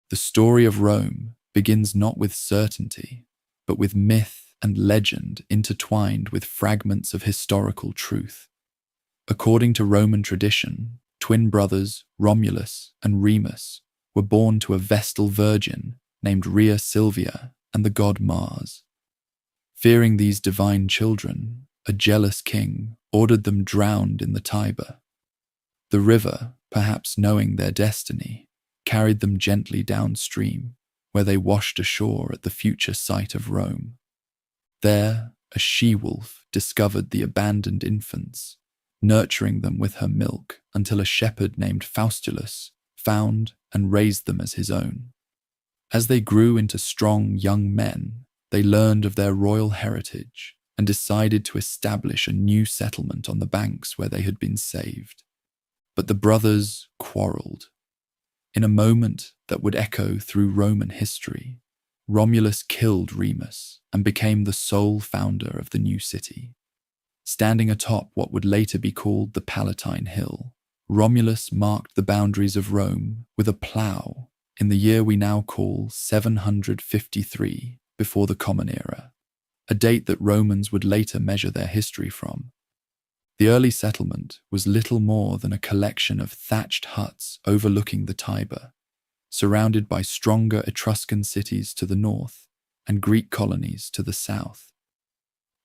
The story of Rome begins not with certainty, but with myth and legend intertwined with fragments of historical truth. According to Roman tradition, twin brothers Romulus and Remus were born to a Vestal virgin named Rhea Silvia and the god Mars. Fearing these divine children, a jealous king ordered them drowned in the Tiber. The river, perhaps knowing their destiny, carried them gently downstream, where they washed ashore at the future site of Rome. There, a she-wolf discovered the abandoned infants, nurturing them with her milk until a shepherd named Faustulus found and raised them as his own. As they grew into strong young men, they learned of their royal heritage and decided to establish a new settlement on the banks where they had been saved. But the brothers quarreled. In a moment that would echo through Roman history, Romulus killed Remus and became the sole founder of the new city. Standing atop what would later be called the Palatine Hill, Romulus marked the boundaries of Rome with a plough in the year we now call 753 before the Common Era, a date that Romans would later measure their history from. The early settlement was little more than a collection of thatched huts overlooking the Tiber, surrounded by stronger Etruscan cities to the north and Greek colonies to the south.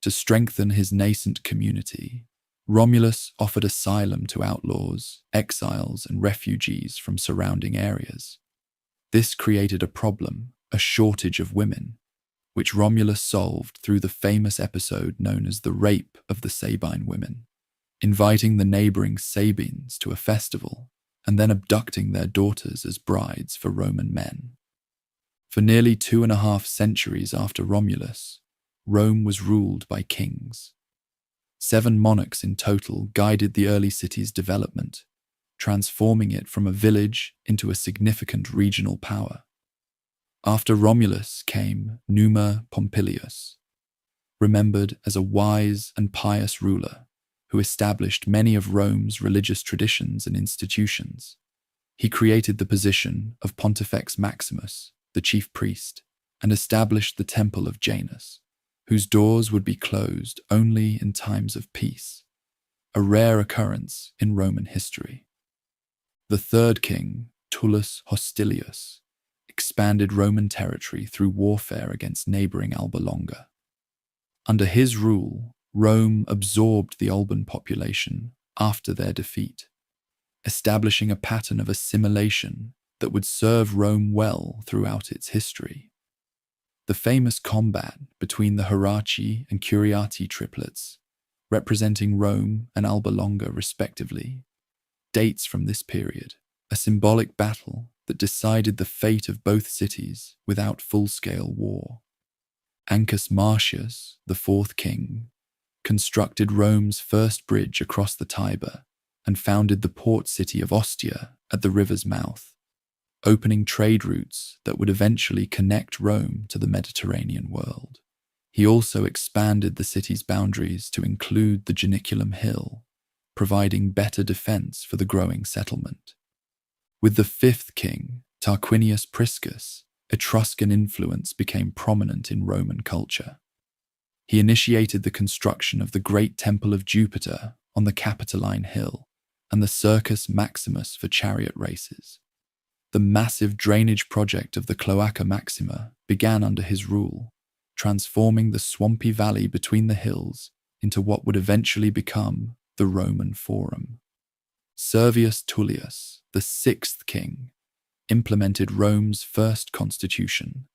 To strengthen his nascent community, Romulus offered asylum to outlaws, exiles, and refugees from surrounding areas. This created a problem, a shortage of women, which Romulus solved through the famous episode known as the Rape of the Sabine Women, inviting the neighboring Sabines to a festival and then abducting their daughters as brides for Roman men. For nearly 2.5 centuries after Romulus, Rome was ruled by kings. 7 monarchs in total guided the early city's development, transforming it from a village into a significant regional power. After Romulus came Numa Pompilius, remembered as a wise and pious ruler who established many of Rome's religious traditions and institutions. He created the position of Pontifex Maximus, the chief priest, and established the Temple of Janus, whose doors would be closed only in times of peace, a rare occurrence in Roman history. The third king, Tullus Hostilius, expanded Roman territory through warfare against neighboring Alba Longa. Under his rule, Rome absorbed the Alban population after their defeat, establishing a pattern of assimilation that would serve Rome well throughout its history. The famous combat between the Heraci and Curiati triplets, representing Rome and Alba Longa respectively, dates from this period, a symbolic battle that decided the fate of both cities without full-scale war. Ancus Marcius, the fourth king, constructed Rome's first bridge across the Tiber and founded the port city of Ostia at the river's mouth, opening trade routes that would eventually connect Rome to the Mediterranean world. He also expanded the city's boundaries to include the Janiculum Hill, providing better defense for the growing settlement. With the fifth king, Tarquinius Priscus, Etruscan influence became prominent in Roman culture. He initiated the construction of the Great Temple of Jupiter on the Capitoline Hill and the Circus Maximus for chariot races. The massive drainage project of the Cloaca Maxima began under his rule, transforming the swampy valley between the hills into what would eventually become the Roman Forum. Servius Tullius, the sixth king, implemented Rome's first constitution,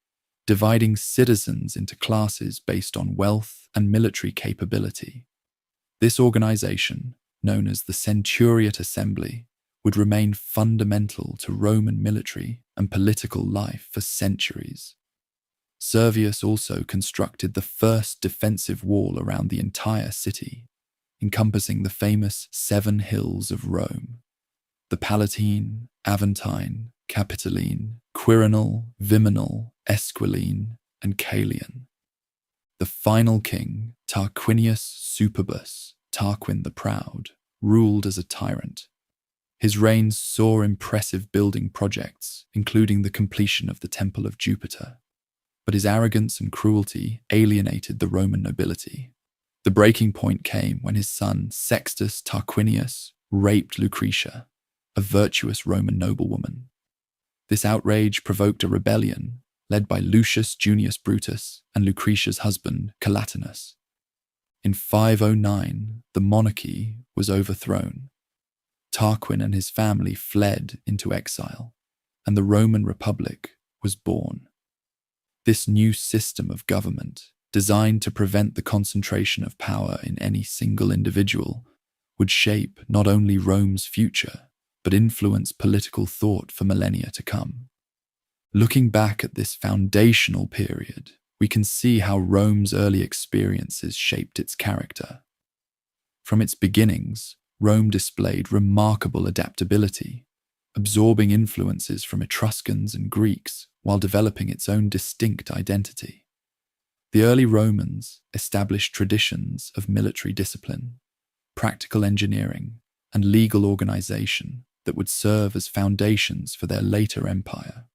dividing citizens into classes based on wealth and military capability. This organization, known as the Centuriate Assembly, would remain fundamental to Roman military and political life for centuries. Servius also constructed the first defensive wall around the entire city, encompassing the famous 7 hills of Rome: the Palatine, Aventine, Capitoline, Quirinal, Viminal, Esquiline, and Caelian. The final king, Tarquinius Superbus, Tarquin the Proud, ruled as a tyrant. His reign saw impressive building projects, including the completion of the Temple of Jupiter. But his arrogance and cruelty alienated the Roman nobility. The breaking point came when his son Sextus Tarquinius raped Lucretia, a virtuous Roman noblewoman. This outrage provoked a rebellion led by Lucius Junius Brutus and Lucretia's husband Collatinus. In 509, the monarchy was overthrown. Tarquin and his family fled into exile, and the Roman Republic was born. This new system of government, designed to prevent the concentration of power in any single individual, would shape not only Rome's future, but influence political thought for millennia to come. Looking back at this foundational period, we can see how Rome's early experiences shaped its character. From its beginnings, Rome displayed remarkable adaptability, absorbing influences from Etruscans and Greeks while developing its own distinct identity. The early Romans established traditions of military discipline, practical engineering, and legal organization that would serve as foundations for their later empire.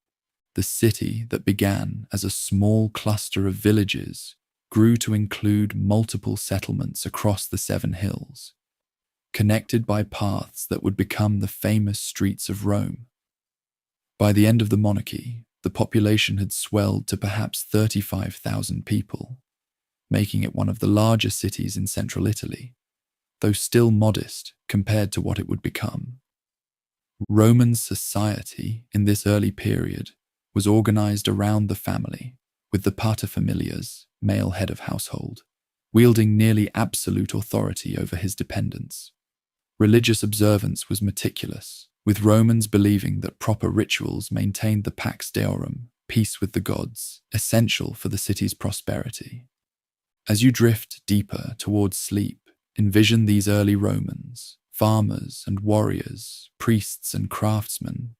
The city that began as a small cluster of villages grew to include multiple settlements across the 7 hills, connected by paths that would become the famous streets of Rome. By the end of the monarchy, the population had swelled to perhaps 35,000 people, making it one of the larger cities in central Italy, though still modest compared to what it would become. Roman society in this early period was organized around the family, with the paterfamilias, male head of household, wielding nearly absolute authority over his dependents. Religious observance was meticulous, with Romans believing that proper rituals maintained the Pax Deorum, peace with the gods, essential for the city's prosperity. As you drift deeper towards sleep, envision these early Romans, farmers and warriors, priests and craftsmen,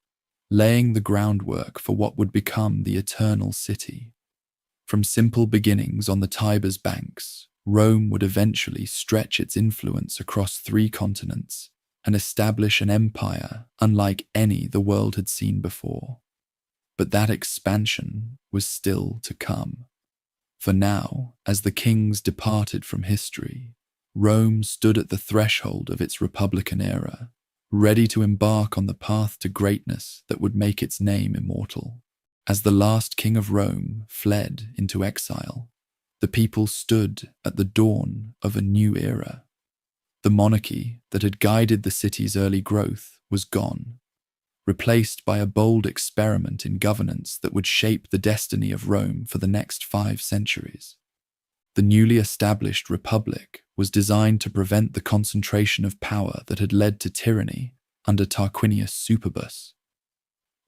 laying the groundwork for what would become the eternal city. From simple beginnings on the Tiber's banks, Rome would eventually stretch its influence across 3 continents and establish an empire unlike any the world had seen before. But that expansion was still to come. For now, as the kings departed from history, Rome stood at the threshold of its Republican era, ready to embark on the path to greatness that would make its name immortal. As the last king of Rome fled into exile, the people stood at the dawn of a new era. The monarchy that had guided the city's early growth was gone, replaced by a bold experiment in governance that would shape the destiny of Rome for the next 5 centuries. The newly established republic was designed to prevent the concentration of power that had led to tyranny under Tarquinius Superbus.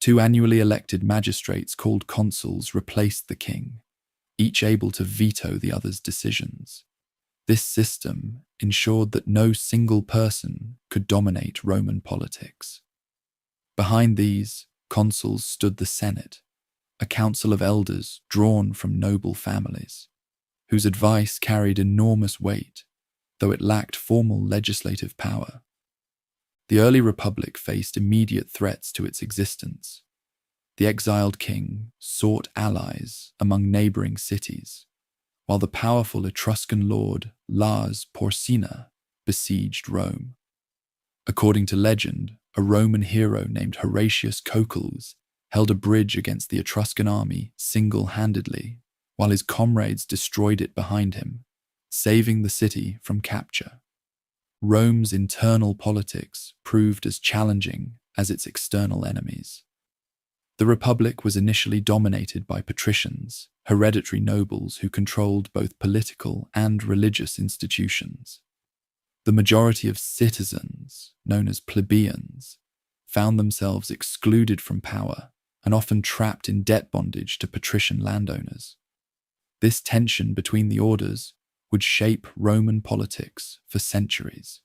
2 annually elected magistrates called consuls replaced the king, each able to veto the other's decisions. This system ensured that no single person could dominate Roman politics. Behind these consuls stood the Senate, a council of elders drawn from noble families, whose advice carried enormous weight, though it lacked formal legislative power. The early republic faced immediate threats to its existence. The exiled king sought allies among neighboring cities, while the powerful Etruscan lord Lars Porsena besieged Rome. According to legend, a Roman hero named Horatius Cocles held a bridge against the Etruscan army single-handedly, while his comrades destroyed it behind him, saving the city from capture. Rome's internal politics proved as challenging as its external enemies. The Republic was initially dominated by patricians, hereditary nobles who controlled both political and religious institutions. The majority of citizens, known as plebeians, found themselves excluded from power and often trapped in debt bondage to patrician landowners. This tension between the orders would shape Roman politics for centuries.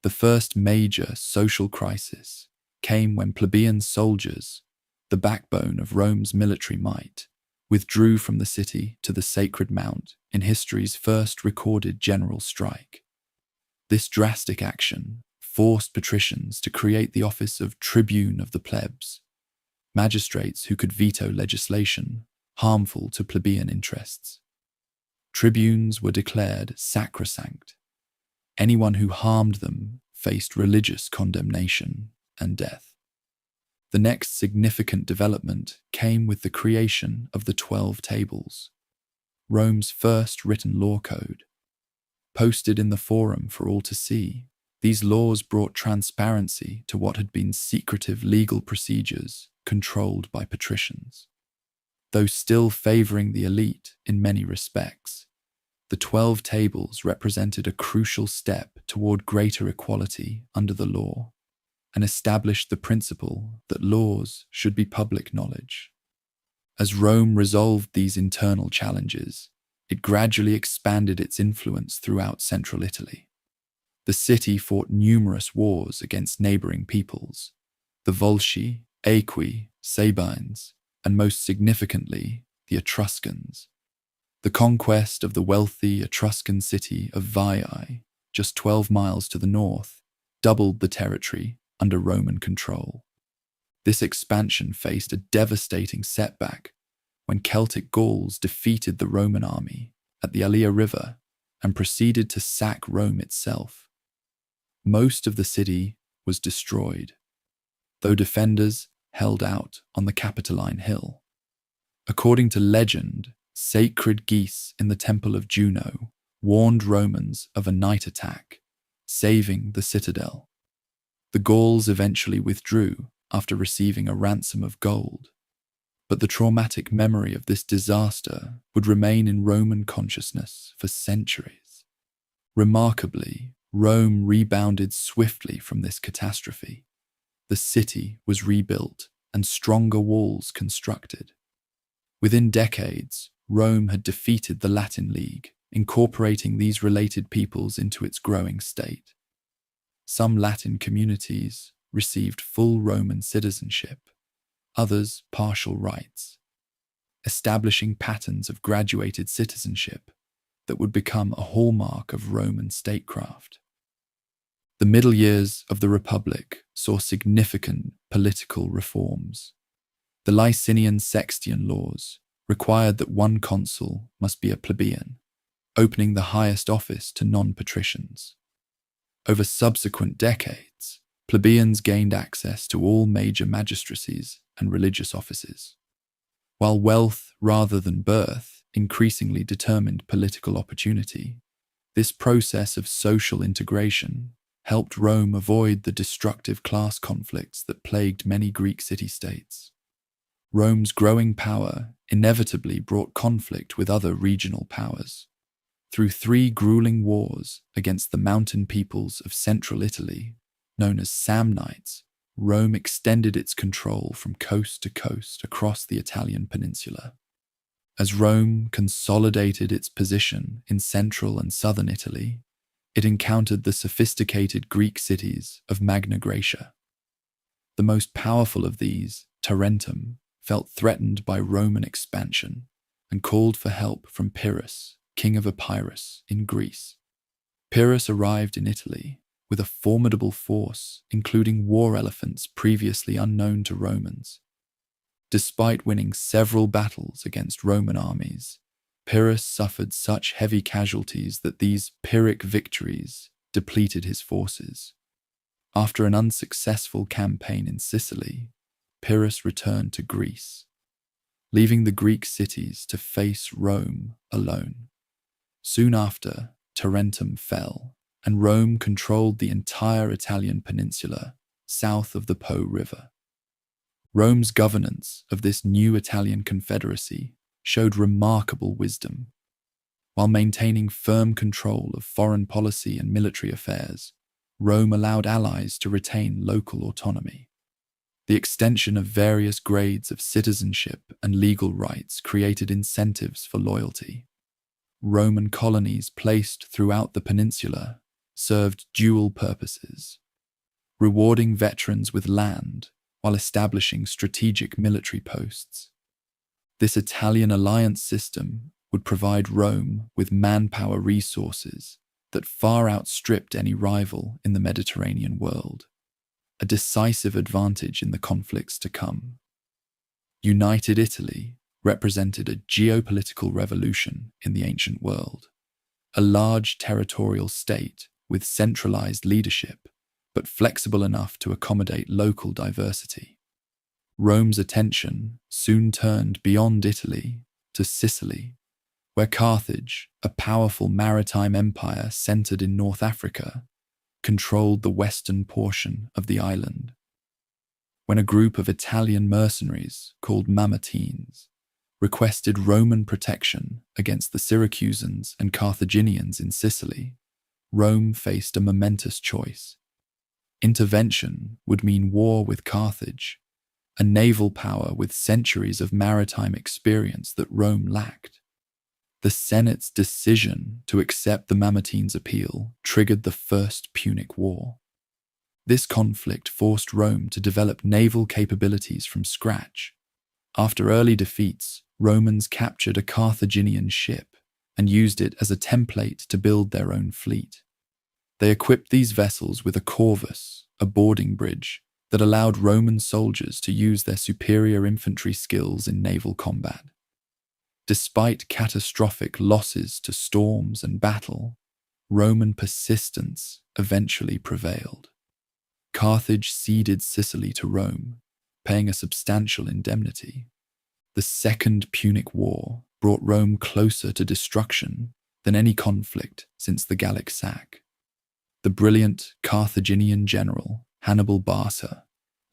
The first major social crisis came when plebeian soldiers, the backbone of Rome's military might, withdrew from the city to the Sacred Mount in history's first recorded general strike. This drastic action forced patricians to create the office of tribune of the plebs, magistrates who could veto legislation harmful to plebeian interests. Tribunes were declared sacrosanct. Anyone who harmed them faced religious condemnation and death. The next significant development came with the creation of the 12 Tables, Rome's first written law code. Posted in the Forum for all to see, these laws brought transparency to what had been secretive legal procedures controlled by patricians. Though still favoring the elite in many respects, the 12 Tables represented a crucial step toward greater equality under the law and established the principle that laws should be public knowledge. As Rome resolved these internal challenges, it gradually expanded its influence throughout central Italy. The city fought numerous wars against neighboring peoples, the Volsci, Aequi, Sabines, and most significantly, the Etruscans. The conquest of the wealthy Etruscan city of Veii, just 12 miles to the north, doubled the territory under Roman control. This expansion faced a devastating setback when Celtic Gauls defeated the Roman army at the Allia River and proceeded to sack Rome itself. Most of the city was destroyed, though defenders held out on the Capitoline Hill. According to legend, sacred geese in the temple of Juno warned Romans of a night attack, saving the citadel. The Gauls eventually withdrew after receiving a ransom of gold, but the traumatic memory of this disaster would remain in Roman consciousness for centuries. Remarkably, Rome rebounded swiftly from this catastrophe. The city was rebuilt and stronger walls constructed. Within decades, Rome had defeated the Latin League, incorporating these related peoples into its growing state. Some Latin communities received full Roman citizenship, others partial rights, establishing patterns of graduated citizenship that would become a hallmark of Roman statecraft. The middle years of the Republic saw significant political reforms. The Licinian Sextian laws required that one consul must be a plebeian, opening the highest office to non-patricians. Over subsequent decades, plebeians gained access to all major magistracies and religious offices. While wealth rather than birth increasingly determined political opportunity, this process of social integration helped Rome avoid the destructive class conflicts that plagued many Greek city-states. Rome's growing power inevitably brought conflict with other regional powers. Through 3 grueling wars against the mountain peoples of central Italy, known as Samnites, Rome extended its control from coast to coast across the Italian peninsula. As Rome consolidated its position in central and southern Italy, it encountered the sophisticated Greek cities of Magna Graecia. The most powerful of these, Tarentum, felt threatened by Roman expansion and called for help from Pyrrhus, king of Epirus in Greece. Pyrrhus arrived in Italy with a formidable force, including war elephants previously unknown to Romans. Despite winning several battles against Roman armies, Pyrrhus suffered such heavy casualties that these Pyrrhic victories depleted his forces. After an unsuccessful campaign in Sicily, Pyrrhus returned to Greece, leaving the Greek cities to face Rome alone. Soon after, Tarentum fell, and Rome controlled the entire Italian peninsula south of the Po River. Rome's governance of this new Italian confederacy showed remarkable wisdom. While maintaining firm control of foreign policy and military affairs, Rome allowed allies to retain local autonomy. The extension of various grades of citizenship and legal rights created incentives for loyalty. Roman colonies placed throughout the peninsula served dual purposes, rewarding veterans with land while establishing strategic military posts. This Italian alliance system would provide Rome with manpower resources that far outstripped any rival in the Mediterranean world, a decisive advantage in the conflicts to come. United Italy represented a geopolitical revolution in the ancient world, a large territorial state with centralized leadership, but flexible enough to accommodate local diversity. Rome's attention soon turned beyond Italy to Sicily, where Carthage, a powerful maritime empire centered in North Africa, controlled the western portion of the island. When a group of Italian mercenaries called Mamertines requested Roman protection against the Syracusans and Carthaginians in Sicily, Rome faced a momentous choice. Intervention would mean war with Carthage, a naval power with centuries of maritime experience that Rome lacked. The Senate's decision to accept the Mamertines' appeal triggered the First Punic War. This conflict forced Rome to develop naval capabilities from scratch. After early defeats, Romans captured a Carthaginian ship and used it as a template to build their own fleet. They equipped these vessels with a corvus, a boarding bridge, that allowed Roman soldiers to use their superior infantry skills in naval combat. Despite catastrophic losses to storms and battle, Roman persistence eventually prevailed. Carthage ceded Sicily to Rome, paying a substantial indemnity. The Second Punic War brought Rome closer to destruction than any conflict since the Gallic sack. The brilliant Carthaginian general Hannibal Barca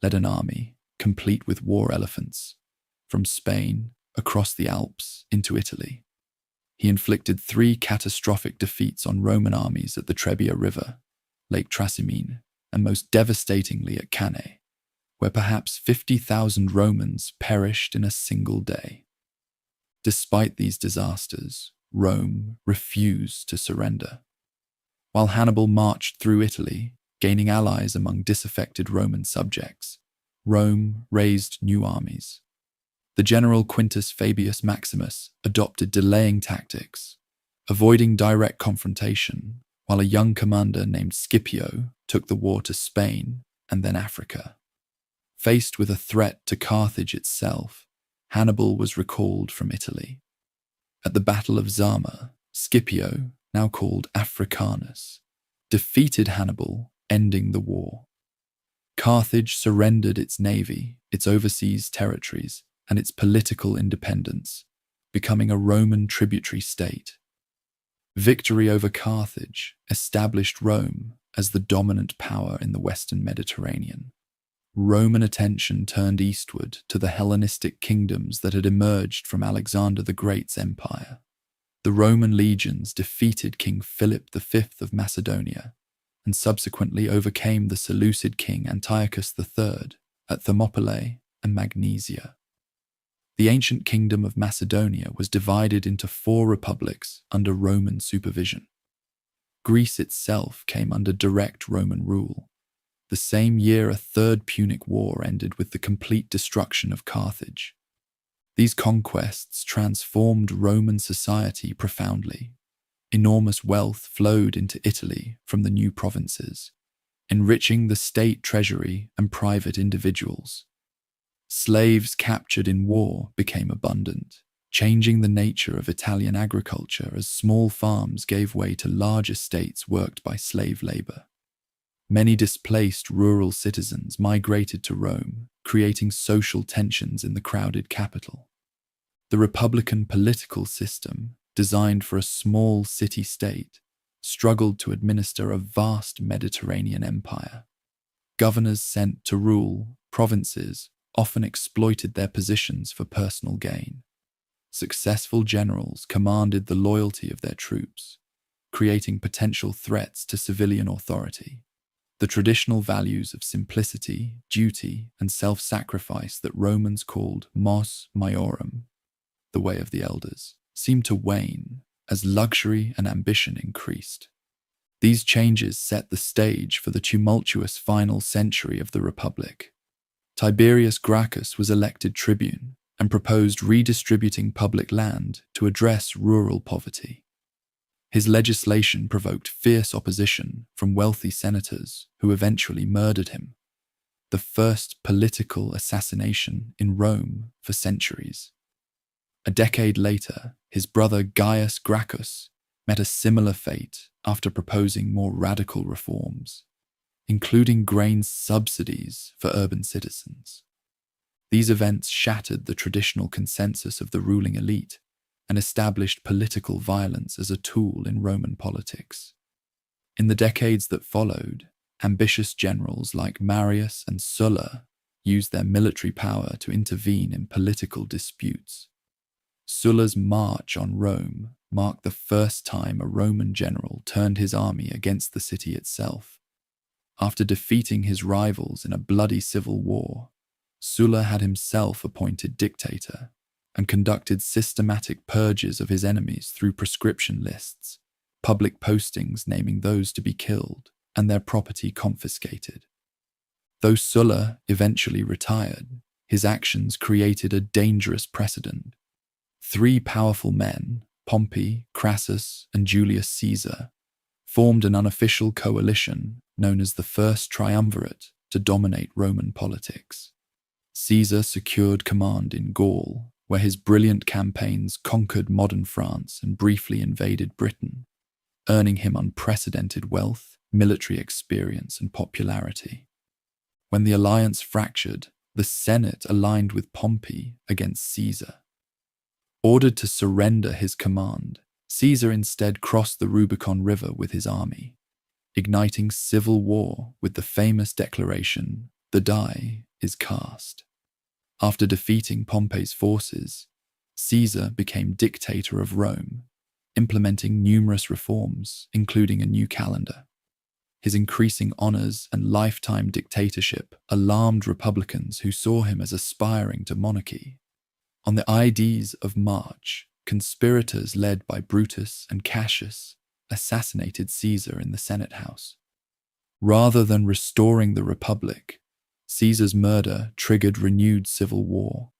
led an army, complete with war elephants, from Spain across the Alps into Italy. He inflicted 3 catastrophic defeats on Roman armies at the Trebia River, Lake Trasimene, and most devastatingly at Cannae, where perhaps 50,000 Romans perished in a single day. Despite these disasters, Rome refused to surrender. While Hannibal marched through Italy, gaining allies among disaffected Roman subjects, Rome raised new armies. The general Quintus Fabius Maximus adopted delaying tactics, avoiding direct confrontation, while a young commander named Scipio took the war to Spain and then Africa. Faced with a threat to Carthage itself, Hannibal was recalled from Italy. At the Battle of Zama, Scipio, now called Africanus, defeated Hannibal, ending the war. Carthage surrendered its navy, its overseas territories, and its political independence, becoming a Roman tributary state. Victory over Carthage established Rome as the dominant power in the Western Mediterranean. Roman attention turned eastward to the Hellenistic kingdoms that had emerged from Alexander the Great's empire. The Roman legions defeated King Philip V of Macedonia and subsequently overcame the Seleucid king Antiochus III at Thermopylae and Magnesia. The ancient kingdom of Macedonia was divided into 4 republics under Roman supervision. Greece itself came under direct Roman rule. The same year, a Third Punic War ended with the complete destruction of Carthage. These conquests transformed Roman society profoundly. Enormous wealth flowed into Italy from the new provinces, enriching the state treasury and private individuals. Slaves captured in war became abundant, changing the nature of Italian agriculture as small farms gave way to large estates worked by slave labor. Many displaced rural citizens migrated to Rome, creating social tensions in the crowded capital. The republican political system, designed for a small city-state, struggled to administer a vast Mediterranean empire. Governors sent to rule provinces often exploited their positions for personal gain. Successful generals commanded the loyalty of their troops, creating potential threats to civilian authority. The traditional values of simplicity, duty, and self-sacrifice that Romans called mos maiorum, the way of the elders, seemed to wane as luxury and ambition increased. These changes set the stage for the tumultuous final century of the Republic. Tiberius Gracchus was elected tribune and proposed redistributing public land to address rural poverty. His legislation provoked fierce opposition from wealthy senators who eventually murdered him, the first political assassination in Rome for centuries. A decade later, his brother Gaius Gracchus met a similar fate after proposing more radical reforms, including grain subsidies for urban citizens. These events shattered the traditional consensus of the ruling elite and established political violence as a tool in Roman politics. In the decades that followed, ambitious generals like Marius and Sulla used their military power to intervene in political disputes. Sulla's march on Rome marked the first time a Roman general turned his army against the city itself. After defeating his rivals in a bloody civil war, Sulla had himself appointed dictator and conducted systematic purges of his enemies through proscription lists, public postings naming those to be killed, and their property confiscated. Though Sulla eventually retired, his actions created a dangerous precedent. Three powerful men, Pompey, Crassus, and Julius Caesar, formed an unofficial coalition known as the First Triumvirate to dominate Roman politics. Caesar secured command in Gaul, where his brilliant campaigns conquered modern France and briefly invaded Britain, earning him unprecedented wealth, military experience, and popularity. When the alliance fractured, the Senate aligned with Pompey against Caesar. Ordered to surrender his command, Caesar instead crossed the Rubicon River with his army, igniting civil war with the famous declaration, "The die is cast." After defeating Pompey's forces, Caesar became dictator of Rome, implementing numerous reforms, including a new calendar. His increasing honors and lifetime dictatorship alarmed Republicans who saw him as aspiring to monarchy. On the Ides of March, conspirators led by Brutus and Cassius assassinated Caesar in the Senate House. Rather than restoring the Republic, Caesar's murder triggered renewed civil war.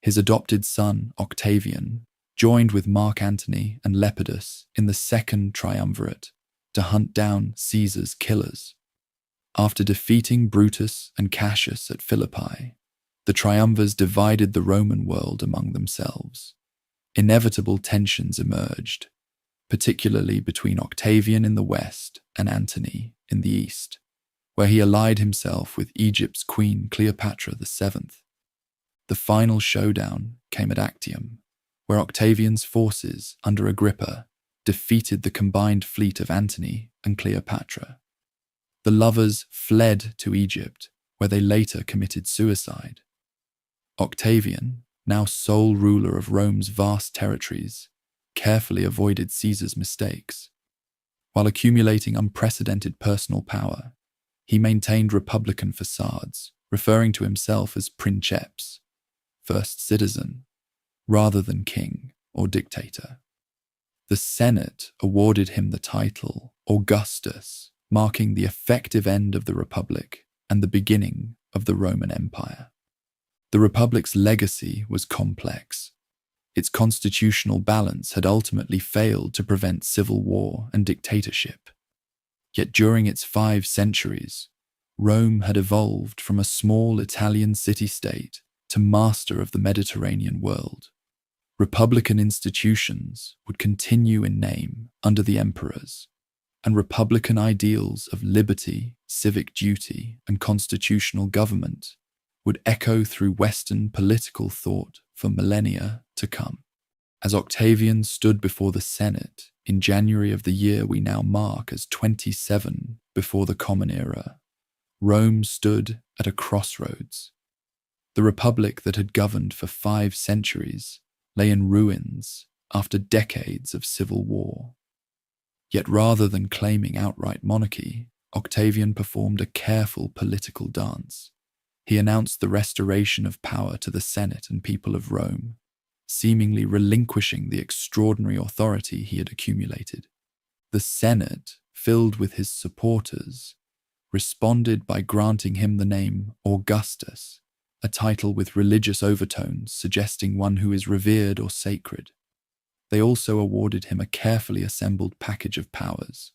His adopted son, Octavian, joined with Mark Antony and Lepidus in the Second Triumvirate to hunt down Caesar's killers. After defeating Brutus and Cassius at Philippi, the triumvirs divided the Roman world among themselves. Inevitable tensions emerged, particularly between Octavian in the west and Antony in the east, where he allied himself with Egypt's queen Cleopatra VII. The final showdown came at Actium, where Octavian's forces under Agrippa defeated the combined fleet of Antony and Cleopatra. The lovers fled to Egypt, where they later committed suicide. Octavian, now sole ruler of Rome's vast territories, carefully avoided Caesar's mistakes. While accumulating unprecedented personal power, he maintained republican facades, referring to himself as princeps, first citizen, rather than king or dictator. The Senate awarded him the title Augustus, marking the effective end of the Republic and the beginning of the Roman Empire. The Republic's legacy was complex. Its constitutional balance had ultimately failed to prevent civil war and dictatorship. Yet during its 5 centuries, Rome had evolved from a small Italian city-state to master of the Mediterranean world. Republican institutions would continue in name under the emperors, and republican ideals of liberty, civic duty, and constitutional government would echo through Western political thought for millennia to come. As Octavian stood before the Senate in January of the year we now mark as 27 before the Common Era, Rome stood at a crossroads. The republic that had governed for 5 centuries lay in ruins after decades of civil war. Yet rather than claiming outright monarchy, Octavian performed a careful political dance. He announced the restoration of power to the Senate and people of Rome, seemingly relinquishing the extraordinary authority he had accumulated. The Senate, filled with his supporters, responded by granting him the name Augustus, a title with religious overtones suggesting one who is revered or sacred. they also awarded him a carefully assembled package of powers: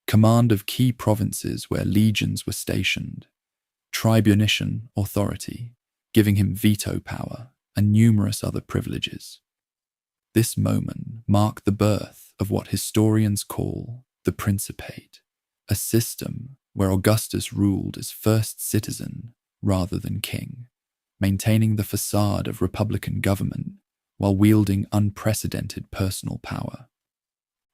command of key provinces where legions were stationed, tribunician authority, giving him veto power, and numerous other privileges. This moment marked the birth of what historians call the Principate, a system where Augustus ruled as first citizen rather than king, maintaining the facade of republican government while wielding unprecedented personal power.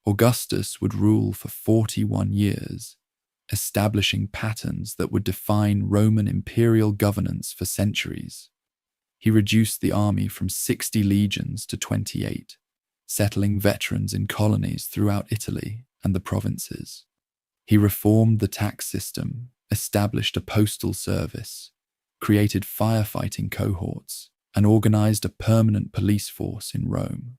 Augustus would rule for 41 years, establishing patterns that would define Roman imperial governance for centuries. He reduced the army from 60 legions to 28, settling veterans in colonies throughout Italy and the provinces. He reformed the tax system, established a postal service, created firefighting cohorts, and organized a permanent police force in Rome.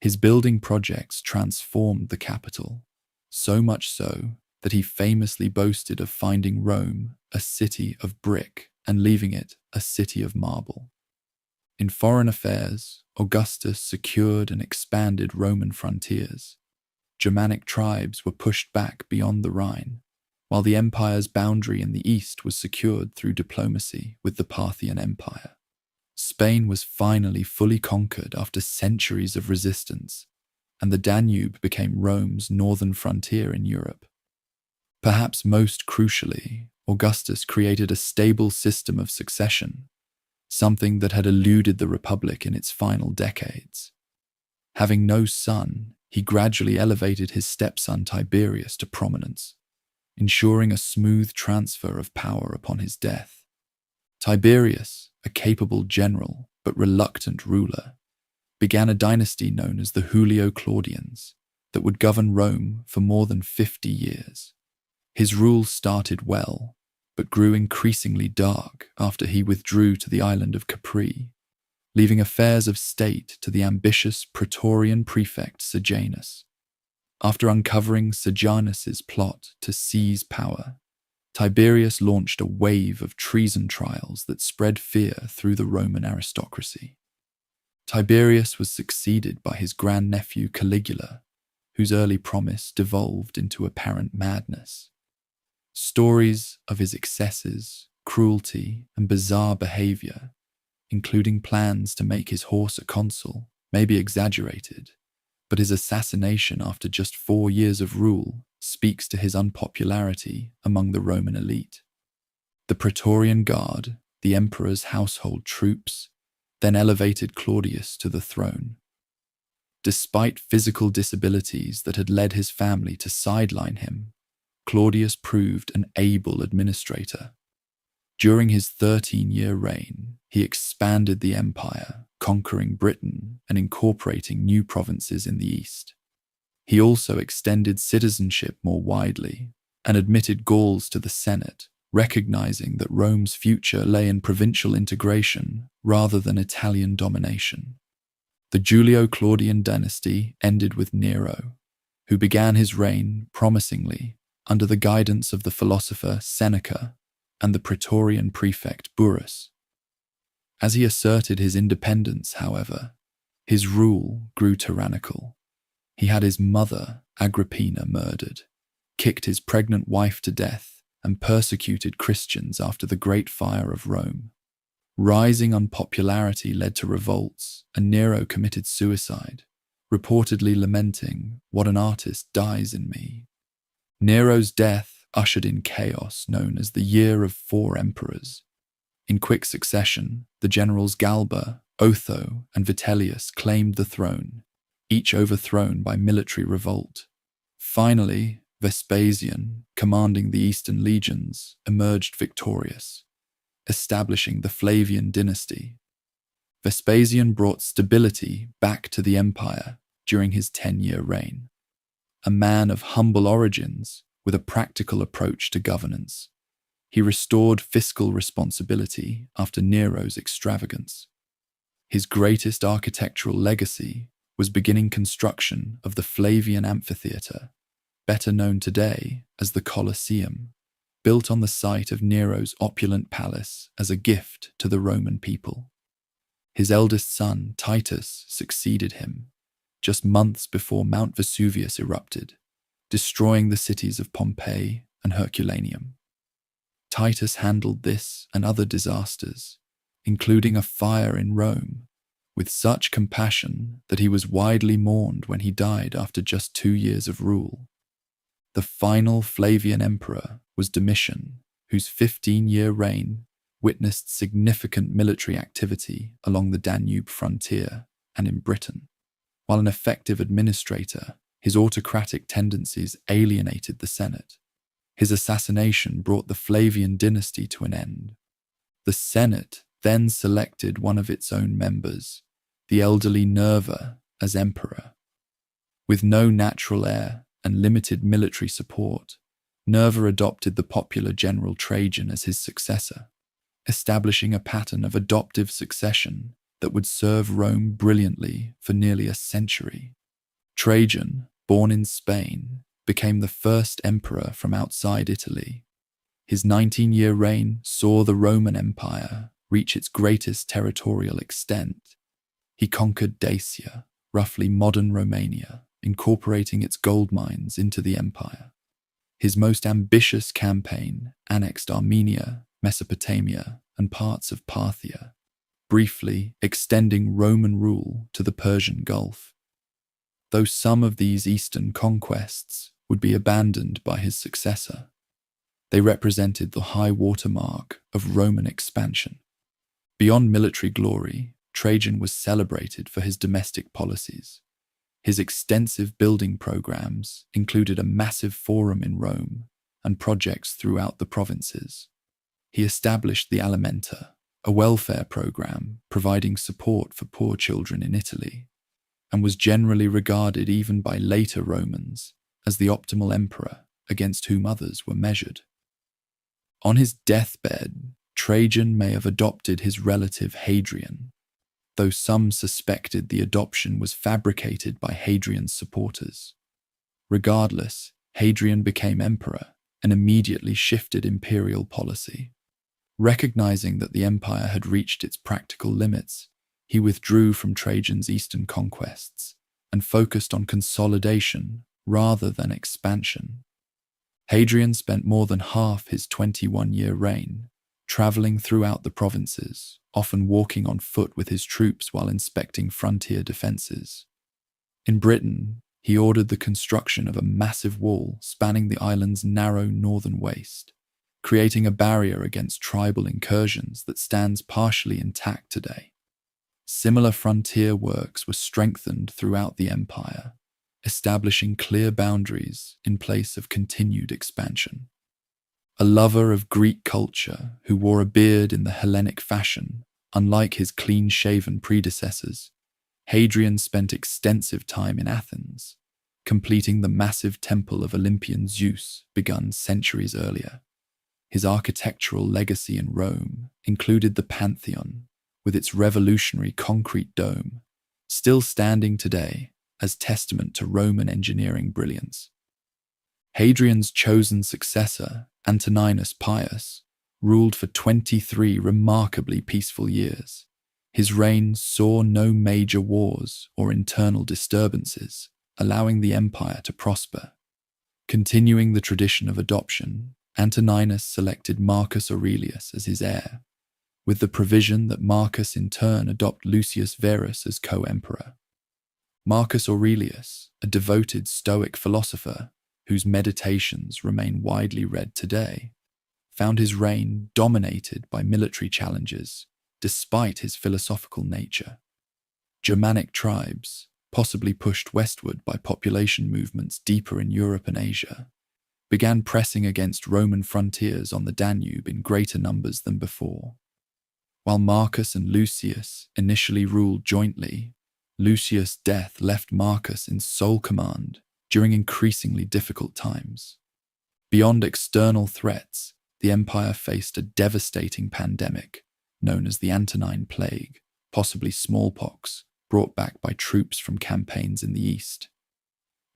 His building projects transformed the capital, so much so that he famously boasted of finding Rome a city of brick and leaving it a city of marble. In foreign affairs, Augustus secured and expanded Roman frontiers. Germanic tribes were pushed back beyond the Rhine, while the empire's boundary in the east was secured through diplomacy with the Parthian Empire. Spain was finally fully conquered after centuries of resistance, and the Danube became Rome's northern frontier in Europe. Perhaps most crucially, Augustus created a stable system of succession, something that had eluded the Republic in its final decades. Having no son, he gradually elevated his stepson Tiberius to prominence, ensuring a smooth transfer of power upon his death. Tiberius, a capable general but reluctant ruler, began a dynasty known as the Julio-Claudians that would govern Rome for more than 50 years. His rule started well, but grew increasingly dark after he withdrew to the island of Capri, leaving affairs of state to the ambitious Praetorian prefect Sejanus. After uncovering Sejanus's plot to seize power, Tiberius launched a wave of treason trials that spread fear through the Roman aristocracy. Tiberius was succeeded by his grandnephew Caligula, whose early promise devolved into apparent madness. Stories of his excesses, cruelty, and bizarre behavior, including plans to make his horse a consul, may be exaggerated, but his assassination after just 4 years of rule speaks to his unpopularity among the Roman elite. The Praetorian Guard, the emperor's household troops, then elevated Claudius to the throne. Despite physical disabilities that had led his family to sideline him, Claudius proved an able administrator. During his 13-year reign, he expanded the empire, conquering Britain and incorporating new provinces in the east. He also extended citizenship more widely and admitted Gauls to the Senate, recognizing that Rome's future lay in provincial integration rather than Italian domination. The Julio-Claudian dynasty ended with Nero, who began his reign promisingly under the guidance of the philosopher Seneca and the Praetorian prefect Burrus. As he asserted his independence, however, his rule grew tyrannical. He had his mother, Agrippina, murdered, kicked his pregnant wife to death, and persecuted Christians after the Great Fire of Rome. Rising unpopularity led to revolts, and Nero committed suicide, reportedly lamenting, "What an artist dies in me." Nero's death ushered in chaos known as the Year of 4 Emperors. In quick succession, the generals Galba, Otho, and Vitellius claimed the throne, each overthrown by military revolt. Finally, Vespasian, commanding the Eastern legions, emerged victorious, establishing the Flavian dynasty. Vespasian brought stability back to the empire during his 10-year reign. A man of humble origins with a practical approach to governance, he restored fiscal responsibility after Nero's extravagance. His greatest architectural legacy was beginning construction of the Flavian Amphitheatre, better known today as the Colosseum, built on the site of Nero's opulent palace as a gift to the Roman people. His eldest son, Titus, succeeded him, just months before Mount Vesuvius erupted, destroying the cities of Pompeii and Herculaneum. Titus handled this and other disasters, including a fire in Rome, with such compassion that he was widely mourned when he died after just 2 years of rule. The final Flavian emperor was Domitian, whose 15-year reign witnessed significant military activity along the Danube frontier and in Britain. While an effective administrator, his autocratic tendencies alienated the Senate. His assassination brought the Flavian dynasty to an end. The Senate then selected one of its own members, the elderly Nerva, as emperor. With no natural heir and limited military support, Nerva adopted the popular general Trajan as his successor, establishing a pattern of adoptive succession that would serve Rome brilliantly for nearly a century. Trajan, born in Spain, became the first emperor from outside Italy. His 19-year reign saw the Roman Empire reach its greatest territorial extent. He conquered Dacia, roughly modern Romania, incorporating its gold mines into the empire. His most ambitious campaign annexed Armenia, Mesopotamia, and parts of Parthia, briefly extending Roman rule to the Persian Gulf. Though some of these eastern conquests would be abandoned by his successor, they represented the high watermark of Roman expansion. Beyond military glory, Trajan was celebrated for his domestic policies. His extensive building programs included a massive forum in Rome and projects throughout the provinces. He established the Alimenta, a welfare program providing support for poor children in Italy, and was generally regarded even by later Romans as the optimal emperor against whom others were measured. On his deathbed, Trajan may have adopted his relative Hadrian, though some suspected the adoption was fabricated by Hadrian's supporters. Regardless, Hadrian became emperor and immediately shifted imperial policy. Recognizing that the empire had reached its practical limits, he withdrew from Trajan's eastern conquests and focused on consolidation rather than expansion. Hadrian spent more than half his 21-year reign traveling throughout the provinces, often walking on foot with his troops while inspecting frontier defenses. In Britain, he ordered the construction of a massive wall spanning the island's narrow northern waist, creating a barrier against tribal incursions that stands partially intact today. Similar frontier works were strengthened throughout the empire, establishing clear boundaries in place of continued expansion. A lover of Greek culture who wore a beard in the Hellenic fashion, unlike his clean-shaven predecessors, Hadrian spent extensive time in Athens, completing the massive temple of Olympian Zeus begun centuries earlier. His architectural legacy in Rome included the Pantheon, with its revolutionary concrete dome, still standing today as testament to Roman engineering brilliance. Hadrian's chosen successor, Antoninus Pius, ruled for 23 remarkably peaceful years. His reign saw no major wars or internal disturbances, allowing the empire to prosper. Continuing the tradition of adoption, Antoninus selected Marcus Aurelius as his heir, with the provision that Marcus in turn adopt Lucius Verus as co-emperor. Marcus Aurelius, a devoted Stoic philosopher whose meditations remain widely read today, found his reign dominated by military challenges despite his philosophical nature. Germanic tribes, possibly pushed westward by population movements deeper in Europe and Asia, began pressing against Roman frontiers on the Danube in greater numbers than before. While Marcus and Lucius initially ruled jointly, Lucius' death left Marcus in sole command during increasingly difficult times. Beyond external threats, the empire faced a devastating pandemic known as the Antonine Plague, possibly smallpox, brought back by troops from campaigns in the east.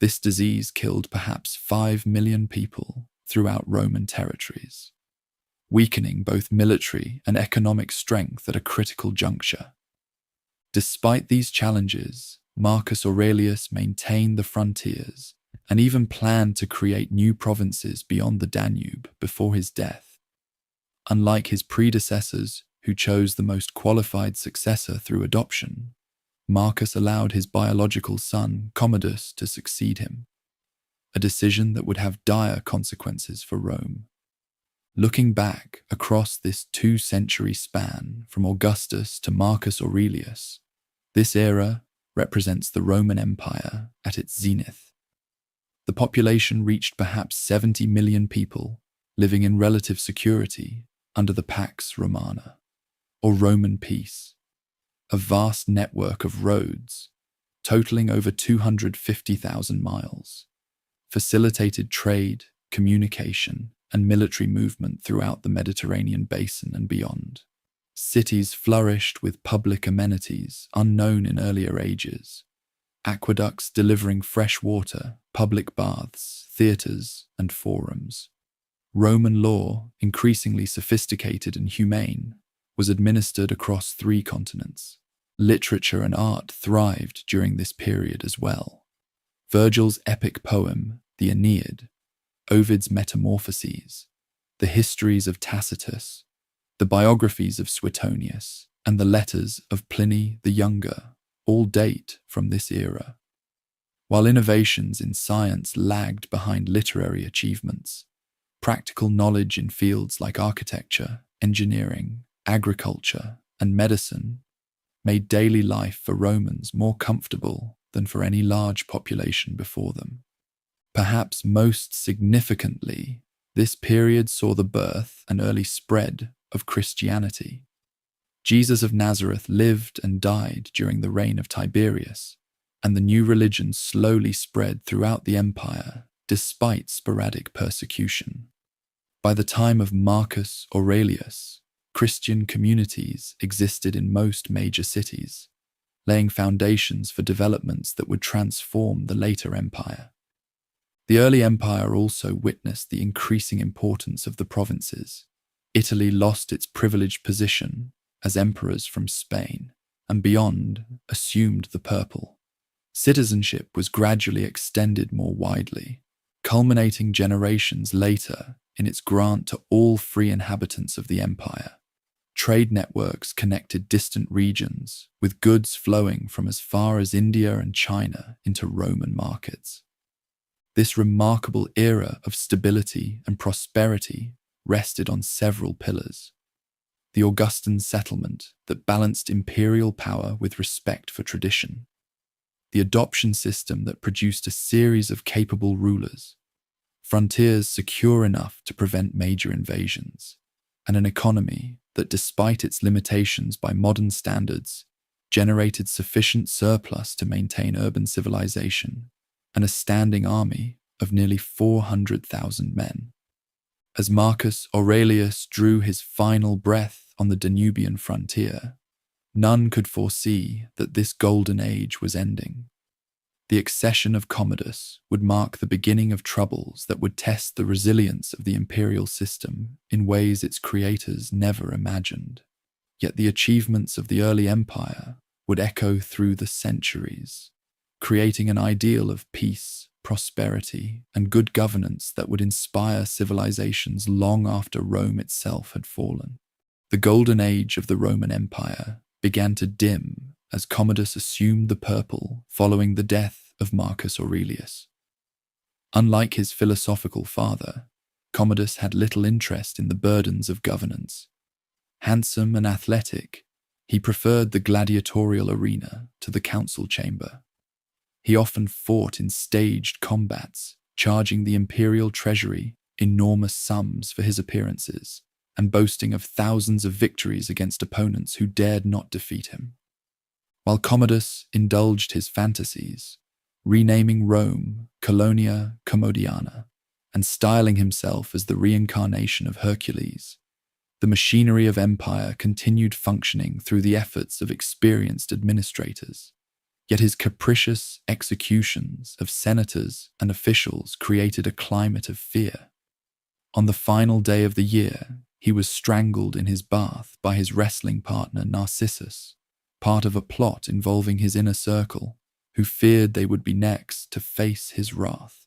This disease killed perhaps 5 million people throughout Roman territories, weakening both military and economic strength at a critical juncture. Despite these challenges, Marcus Aurelius maintained the frontiers and even planned to create new provinces beyond the Danube before his death. Unlike his predecessors, who chose the most qualified successor through adoption, Marcus allowed his biological son, Commodus, to succeed him, a decision that would have dire consequences for Rome. Looking back across this 2-century span from Augustus to Marcus Aurelius, this era represents the Roman Empire at its zenith. The population reached perhaps 70 million people, living in relative security under the Pax Romana, or Roman peace. A vast network of roads, totaling over 250,000 miles, facilitated trade, communication, and military movement throughout the Mediterranean basin and beyond. Cities flourished with public amenities unknown in earlier ages, aqueducts delivering fresh water, public baths, theatres, and forums. Roman law, increasingly sophisticated and humane, was administered across 3 continents. Literature and art thrived during this period as well. Virgil's epic poem, the Aeneid, Ovid's Metamorphoses, the histories of Tacitus, the biographies of Suetonius, and the letters of Pliny the Younger all date from this era. While innovations in science lagged behind literary achievements, practical knowledge in fields like architecture, engineering, agriculture, and medicine made daily life for Romans more comfortable than for any large population before them. Perhaps most significantly, this period saw the birth and early spread of Christianity. Jesus of Nazareth lived and died during the reign of Tiberius, and the new religion slowly spread throughout the empire despite sporadic persecution. By the time of Marcus Aurelius, Christian communities existed in most major cities, laying foundations for developments that would transform the later empire. The early empire also witnessed the increasing importance of the provinces. Italy lost its privileged position as emperors from Spain, and beyond assumed the purple. Citizenship was gradually extended more widely, culminating generations later in its grant to all free inhabitants of the empire. Trade networks connected distant regions, with goods flowing from as far as India and China into Roman markets. This remarkable era of stability and prosperity rested on several pillars. The Augustan settlement that balanced imperial power with respect for tradition. The adoption system that produced a series of capable rulers. Frontiers secure enough to prevent major invasions. And an economy that, despite its limitations by modern standards, generated sufficient surplus to maintain urban civilization and a standing army of nearly 400,000 men. As Marcus Aurelius drew his final breath on the Danubian frontier, none could foresee that this golden age was ending. The accession of Commodus would mark the beginning of troubles that would test the resilience of the imperial system in ways its creators never imagined. Yet the achievements of the early empire would echo through the centuries, creating an ideal of peace, prosperity, and good governance that would inspire civilizations long after Rome itself had fallen. The golden age of the Roman Empire began to dim as Commodus assumed the purple following the death of Marcus Aurelius. Unlike his philosophical father, Commodus had little interest in the burdens of governance. Handsome and athletic, he preferred the gladiatorial arena to the council chamber. He often fought in staged combats, charging the imperial treasury enormous sums for his appearances, and boasting of thousands of victories against opponents who dared not defeat him. While Commodus indulged his fantasies, renaming Rome Colonia Commodiana and styling himself as the reincarnation of Hercules, the machinery of empire continued functioning through the efforts of experienced administrators. Yet his capricious executions of senators and officials created a climate of fear. On the final day of the year, he was strangled in his bath by his wrestling partner Narcissus, part of a plot involving his inner circle, who feared they would be next to face his wrath.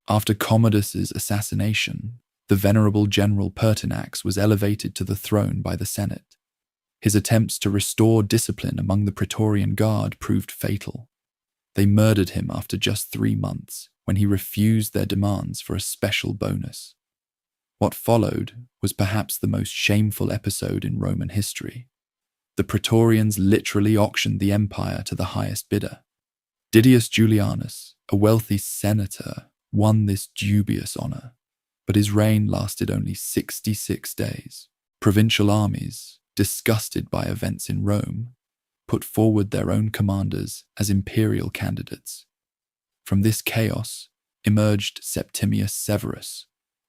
After Commodus's assassination, the venerable General Pertinax was elevated to the throne by the Senate. His attempts to restore discipline among the Praetorian Guard proved fatal. They murdered him after just 3 months, when he refused their demands for a special bonus. What followed was perhaps the most shameful episode in Roman history. The Praetorians literally auctioned the empire to the highest bidder. Didius Julianus, a wealthy senator, won this dubious honor, but his reign lasted only 66 days. Provincial armies, disgusted by events in Rome, put forward their own commanders as imperial candidates. From this chaos emerged Septimius Severus,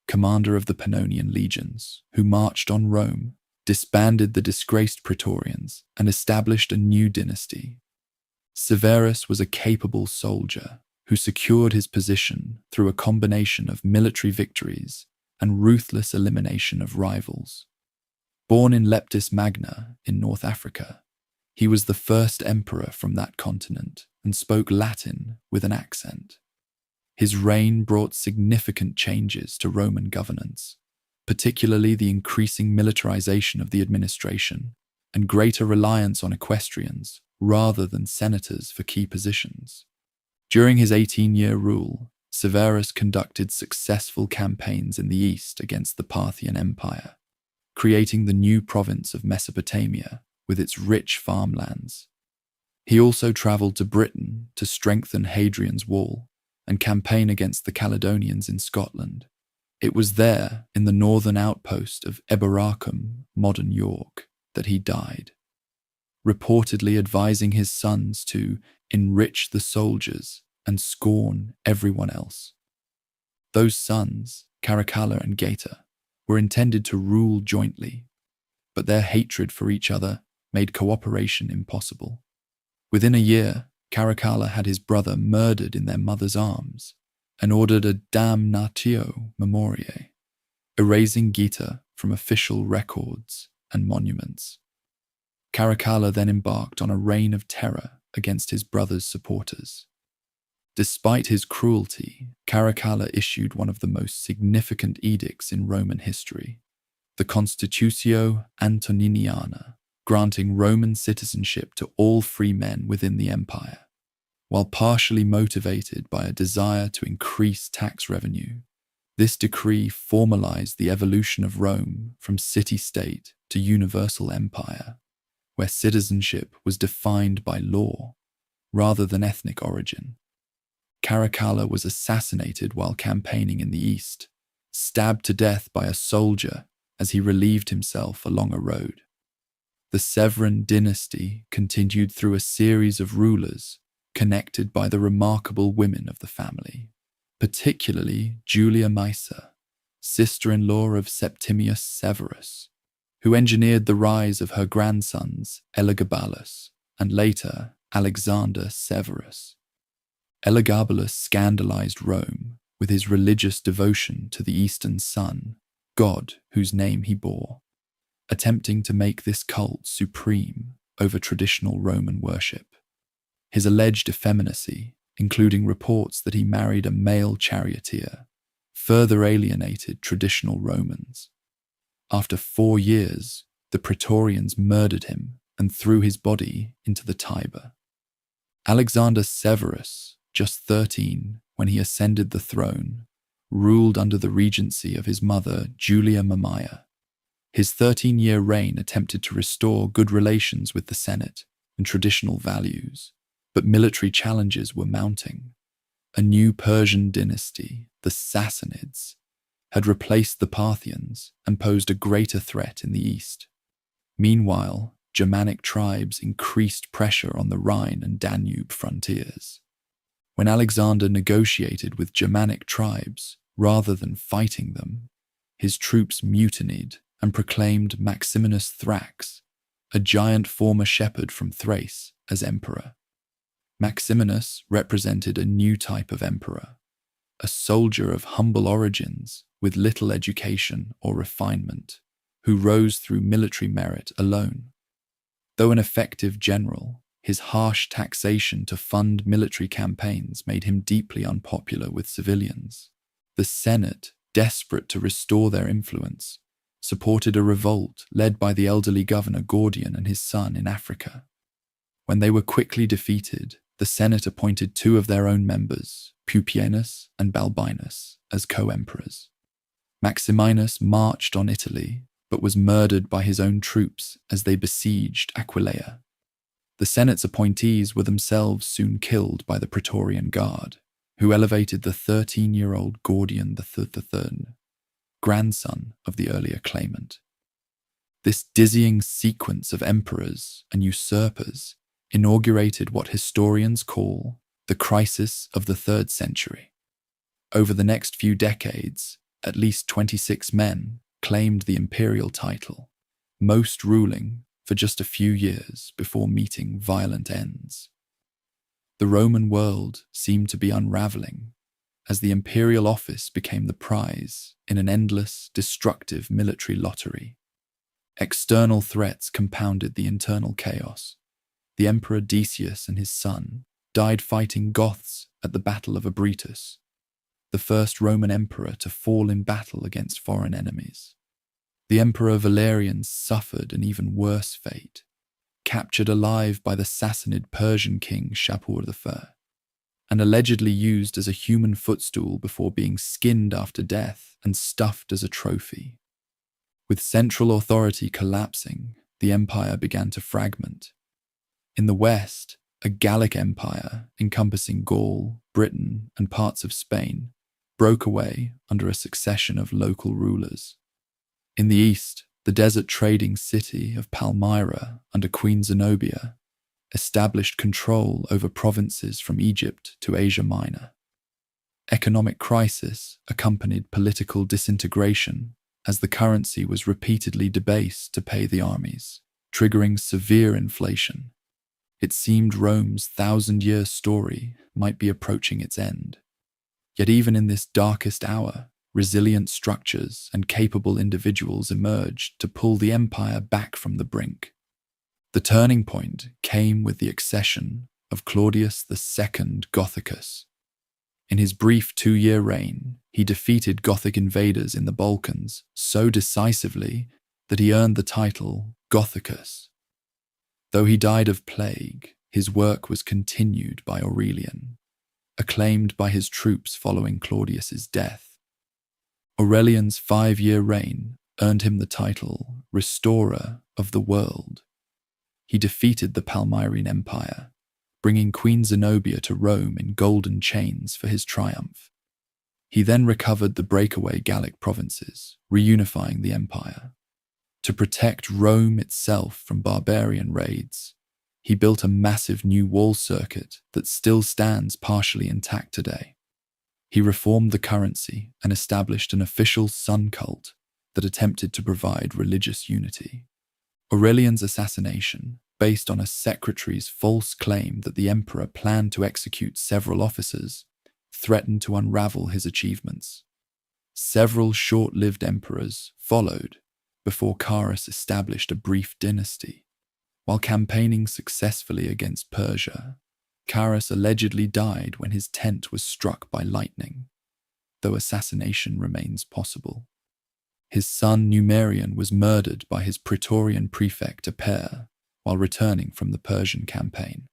commander of the Pannonian legions, who marched on Rome, disbanded the disgraced Praetorians, and established a new dynasty. Severus was a capable soldier who secured his position through a combination of military victories and ruthless elimination of rivals. Born in Leptis Magna in North Africa, he was the first emperor from that continent and spoke Latin with an accent. His reign brought significant changes to Roman governance, particularly the increasing militarization of the administration and greater reliance on equestrians rather than senators for key positions. During his 18-year rule, Severus conducted successful campaigns in the east against the Parthian Empire, creating the new province of Mesopotamia with its rich farmlands. He also traveled to Britain to strengthen Hadrian's Wall and campaign against the Caledonians in Scotland. It was there, in the northern outpost of Eboracum, modern York, that he died, reportedly advising his sons to enrich the soldiers and scorn everyone else. Those sons, Caracalla and Geta, were intended to rule jointly, but their hatred for each other made cooperation impossible. Within a year, Caracalla had his brother murdered in their mother's arms and ordered a damnatio memoriae, erasing Geta from official records and monuments. Caracalla then embarked on a reign of terror against his brother's supporters. Despite his cruelty, Caracalla issued one of the most significant edicts in Roman history, the Constitutio Antoniniana, granting Roman citizenship to all free men within the empire. While partially motivated by a desire to increase tax revenue, this decree formalized the evolution of Rome from city-state to universal empire, where citizenship was defined by law rather than ethnic origin. Caracalla was assassinated while campaigning in the east, stabbed to death by a soldier as he relieved himself along a road. The Severan dynasty continued through a series of rulers connected by the remarkable women of the family, particularly Julia Maesa, sister-in-law of Septimius Severus, who engineered the rise of her grandsons Elagabalus and later Alexander Severus. Elagabalus scandalized Rome with his religious devotion to the Eastern Sun, god whose name he bore, attempting to make this cult supreme over traditional Roman worship. His alleged effeminacy, including reports that he married a male charioteer, further alienated traditional Romans. After 4 years, the Praetorians murdered him and threw his body into the Tiber. Alexander Severus, just 13 when he ascended the throne, ruled under the regency of his mother Julia Mamaea. His 13-year reign attempted to restore good relations with the Senate and traditional values, but military challenges were mounting. A new Persian dynasty, the Sassanids, had replaced the Parthians and posed a greater threat in the east. Meanwhile, Germanic tribes increased pressure on the Rhine and Danube frontiers. When Alexander negotiated with Germanic tribes rather than fighting them, his troops mutinied and proclaimed Maximinus Thrax, a giant former shepherd from Thrace, as emperor. Maximinus represented a new type of emperor, a soldier of humble origins with little education or refinement, who rose through military merit alone. Though an effective general, His harsh taxation to fund military campaigns made him deeply unpopular with civilians. The Senate, desperate to restore their influence, supported a revolt led by the elderly governor Gordian and his son in Africa. When they were quickly defeated, the Senate appointed two of their own members, Pupienus and Balbinus, as co-emperors. Maximinus marched on Italy, but was murdered by his own troops as they besieged Aquileia. The Senate's appointees were themselves soon killed by the Praetorian Guard, who elevated the 13-year-old Gordian III, grandson of the earlier claimant. This dizzying sequence of emperors and usurpers inaugurated what historians call the crisis of the 3rd century. Over the next few decades, at least 26 men claimed the imperial title, most ruling for just a few years before meeting violent ends. The Roman world seemed to be unraveling as the imperial office became the prize in an endless, destructive military lottery. External threats compounded the internal chaos. The Emperor Decius and his son died fighting Goths at the Battle of Abritus, the first Roman emperor to fall in battle against foreign enemies. The Emperor Valerian suffered an even worse fate, captured alive by the Sassanid Persian king Shapur I, and allegedly used as a human footstool before being skinned after death and stuffed as a trophy. With central authority collapsing, the empire began to fragment. In the west, a Gallic empire encompassing Gaul, Britain, and parts of Spain broke away under a succession of local rulers. In the east, the desert trading city of Palmyra under Queen Zenobia established control over provinces from Egypt to Asia Minor. Economic crisis accompanied political disintegration as the currency was repeatedly debased to pay the armies, triggering severe inflation. It seemed Rome's 1,000-year story might be approaching its end. Yet even in this darkest hour, resilient structures and capable individuals emerged to pull the empire back from the brink. The turning point came with the accession of Claudius II Gothicus. In his brief 2-year reign, he defeated Gothic invaders in the Balkans so decisively that he earned the title Gothicus. Though he died of plague, his work was continued by Aurelian, acclaimed by his troops following Claudius's death. Aurelian's 5-year reign earned him the title Restorer of the World. He defeated the Palmyrene Empire, bringing Queen Zenobia to Rome in golden chains for his triumph. He then recovered the breakaway Gallic provinces, reunifying the empire. To protect Rome itself from barbarian raids, he built a massive new wall circuit that still stands partially intact today. He reformed the currency and established an official sun cult that attempted to provide religious unity. Aurelian's assassination, based on a secretary's false claim that the emperor planned to execute several officers, threatened to unravel his achievements. Several short-lived emperors followed before Carus established a brief dynasty. While campaigning successfully against Persia, Carus allegedly died when his tent was struck by lightning, though assassination remains possible. His son Numerian was murdered by his Praetorian prefect Aper while returning from the Persian campaign.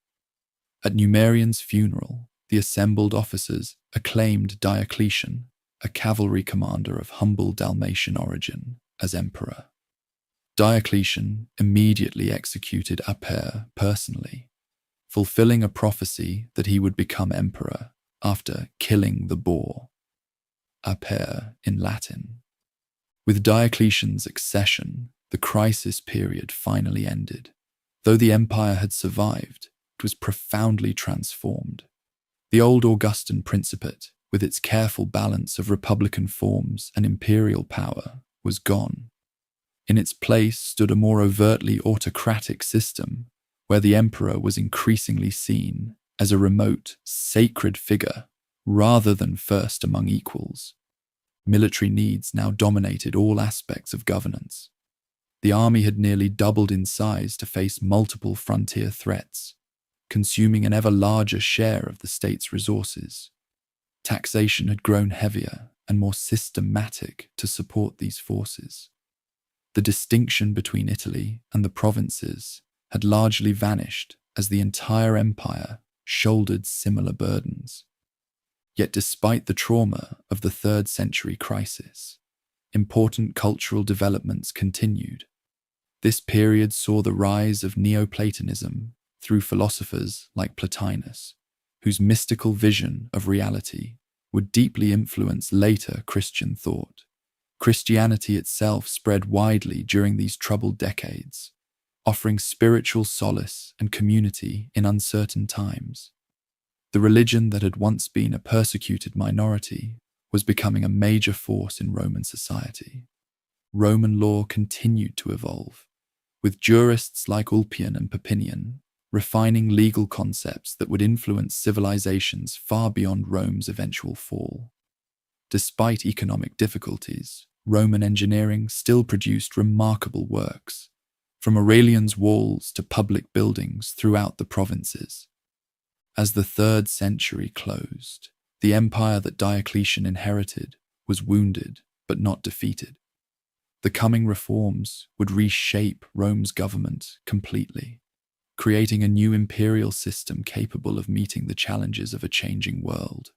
At Numerian's funeral, the assembled officers acclaimed Diocletian, a cavalry commander of humble Dalmatian origin, as emperor. Diocletian immediately executed Aper personally, fulfilling a prophecy that he would become emperor after killing the boar, Aper in Latin. With Diocletian's accession, the crisis period finally ended. Though the empire had survived, it was profoundly transformed. The old Augustan Principate, with its careful balance of republican forms and imperial power, was gone. In its place stood a more overtly autocratic system, where the emperor was increasingly seen as a remote, sacred figure rather than first among equals. Military needs now dominated all aspects of governance. The army had nearly doubled in size to face multiple frontier threats, consuming an ever larger share of the state's resources. Taxation had grown heavier and more systematic to support these forces. The distinction between Italy and the provinces had largely vanished as the entire empire shouldered similar burdens. Yet despite the trauma of the 3rd century crisis, important cultural developments continued. This period saw the rise of Neoplatonism through philosophers like Plotinus, whose mystical vision of reality would deeply influence later Christian thought. Christianity itself spread widely during these troubled decades, offering spiritual solace and community in uncertain times. The religion that had once been a persecuted minority was becoming a major force in Roman society. Roman law continued to evolve, with jurists like Ulpian and Papinian refining legal concepts that would influence civilizations far beyond Rome's eventual fall. Despite economic difficulties, Roman engineering still produced remarkable works, from Aurelian's walls to public buildings throughout the provinces. As the 3rd century closed, the empire that Diocletian inherited was wounded but not defeated. The coming reforms would reshape Rome's government completely, creating a new imperial system capable of meeting the challenges of a changing world.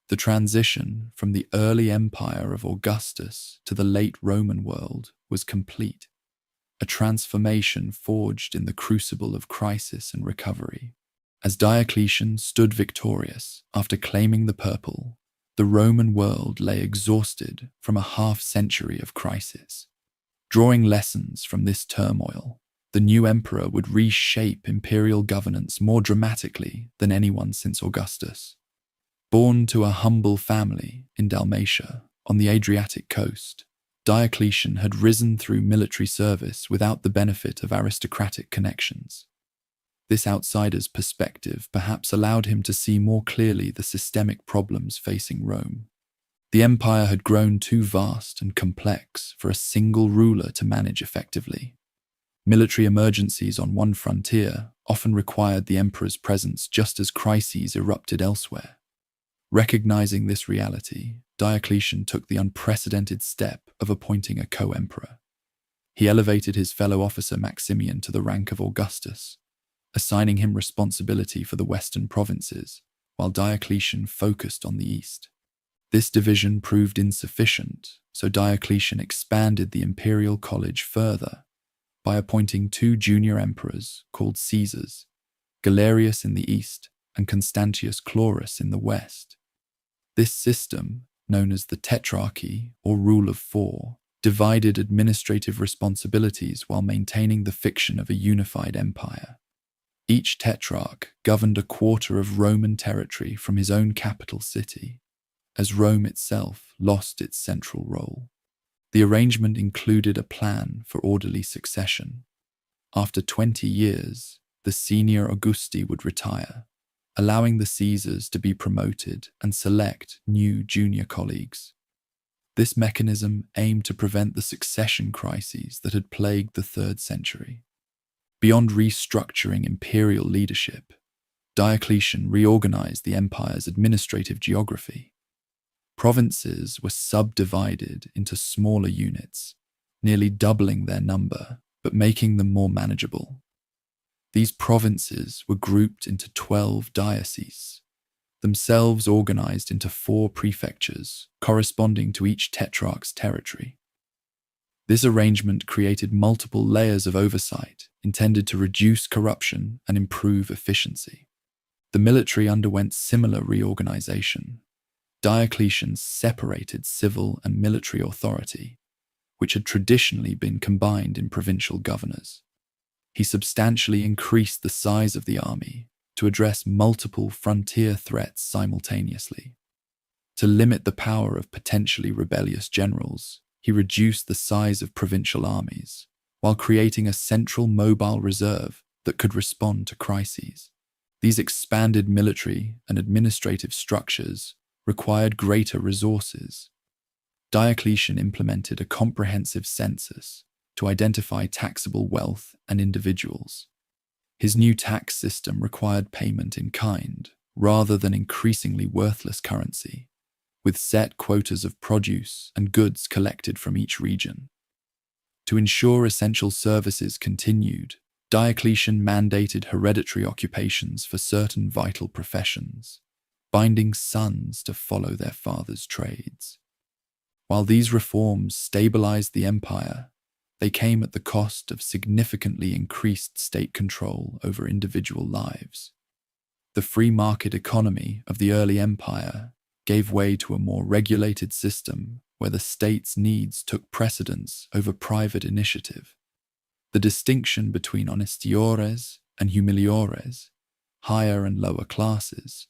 The transition from the early empire of Augustus to the late Roman world was complete, a transformation forged in the crucible of crisis and recovery. As Diocletian stood victorious after claiming the purple, the Roman world lay exhausted from a half-century of crisis. Drawing lessons from this turmoil, the new emperor would reshape imperial governance more dramatically than anyone since Augustus. Born to a humble family in Dalmatia, on the Adriatic coast, Diocletian had risen through military service without the benefit of aristocratic connections. This outsider's perspective perhaps allowed him to see more clearly the systemic problems facing Rome. The empire had grown too vast and complex for a single ruler to manage effectively. Military emergencies on one frontier often required the emperor's presence just as crises erupted elsewhere. Recognizing this reality, Diocletian took the unprecedented step of appointing a co-emperor. He elevated his fellow officer Maximian to the rank of Augustus, assigning him responsibility for the western provinces, while Diocletian focused on the east. This division proved insufficient, so Diocletian expanded the imperial college further by appointing 2 junior emperors called Caesars, Galerius in the east and Constantius Chlorus in the west. This system, known as the Tetrarchy or Rule of 4, divided administrative responsibilities while maintaining the fiction of a unified empire. Each tetrarch governed a quarter of Roman territory from his own capital city, as Rome itself lost its central role. The arrangement included a plan for orderly succession. After 20 years, the senior Augusti would retire, allowing the Caesars to be promoted and select new junior colleagues. This mechanism aimed to prevent the succession crises that had plagued the 3rd century. Beyond restructuring imperial leadership, Diocletian reorganized the empire's administrative geography. Provinces were subdivided into smaller units, nearly doubling their number, but making them more manageable. These provinces were grouped into 12 dioceses, themselves organized into 4 prefectures, corresponding to each tetrarch's territory. This arrangement created multiple layers of oversight intended to reduce corruption and improve efficiency. The military underwent similar reorganization. Diocletian separated civil and military authority, which had traditionally been combined in provincial governors. He substantially increased the size of the army to address multiple frontier threats simultaneously. To limit the power of potentially rebellious generals, he reduced the size of provincial armies, while creating a central mobile reserve that could respond to crises. These expanded military and administrative structures required greater resources. Diocletian implemented a comprehensive census to identify taxable wealth and individuals. His new tax system required payment in kind, rather than increasingly worthless currency, with set quotas of produce and goods collected from each region. To ensure essential services continued, Diocletian mandated hereditary occupations for certain vital professions, binding sons to follow their fathers' trades. While these reforms stabilized the empire, they came at the cost of significantly increased state control over individual lives. The free market economy of the early empire gave way to a more regulated system where the state's needs took precedence over private initiative. The distinction between honestiores and humiliores, higher and lower classes,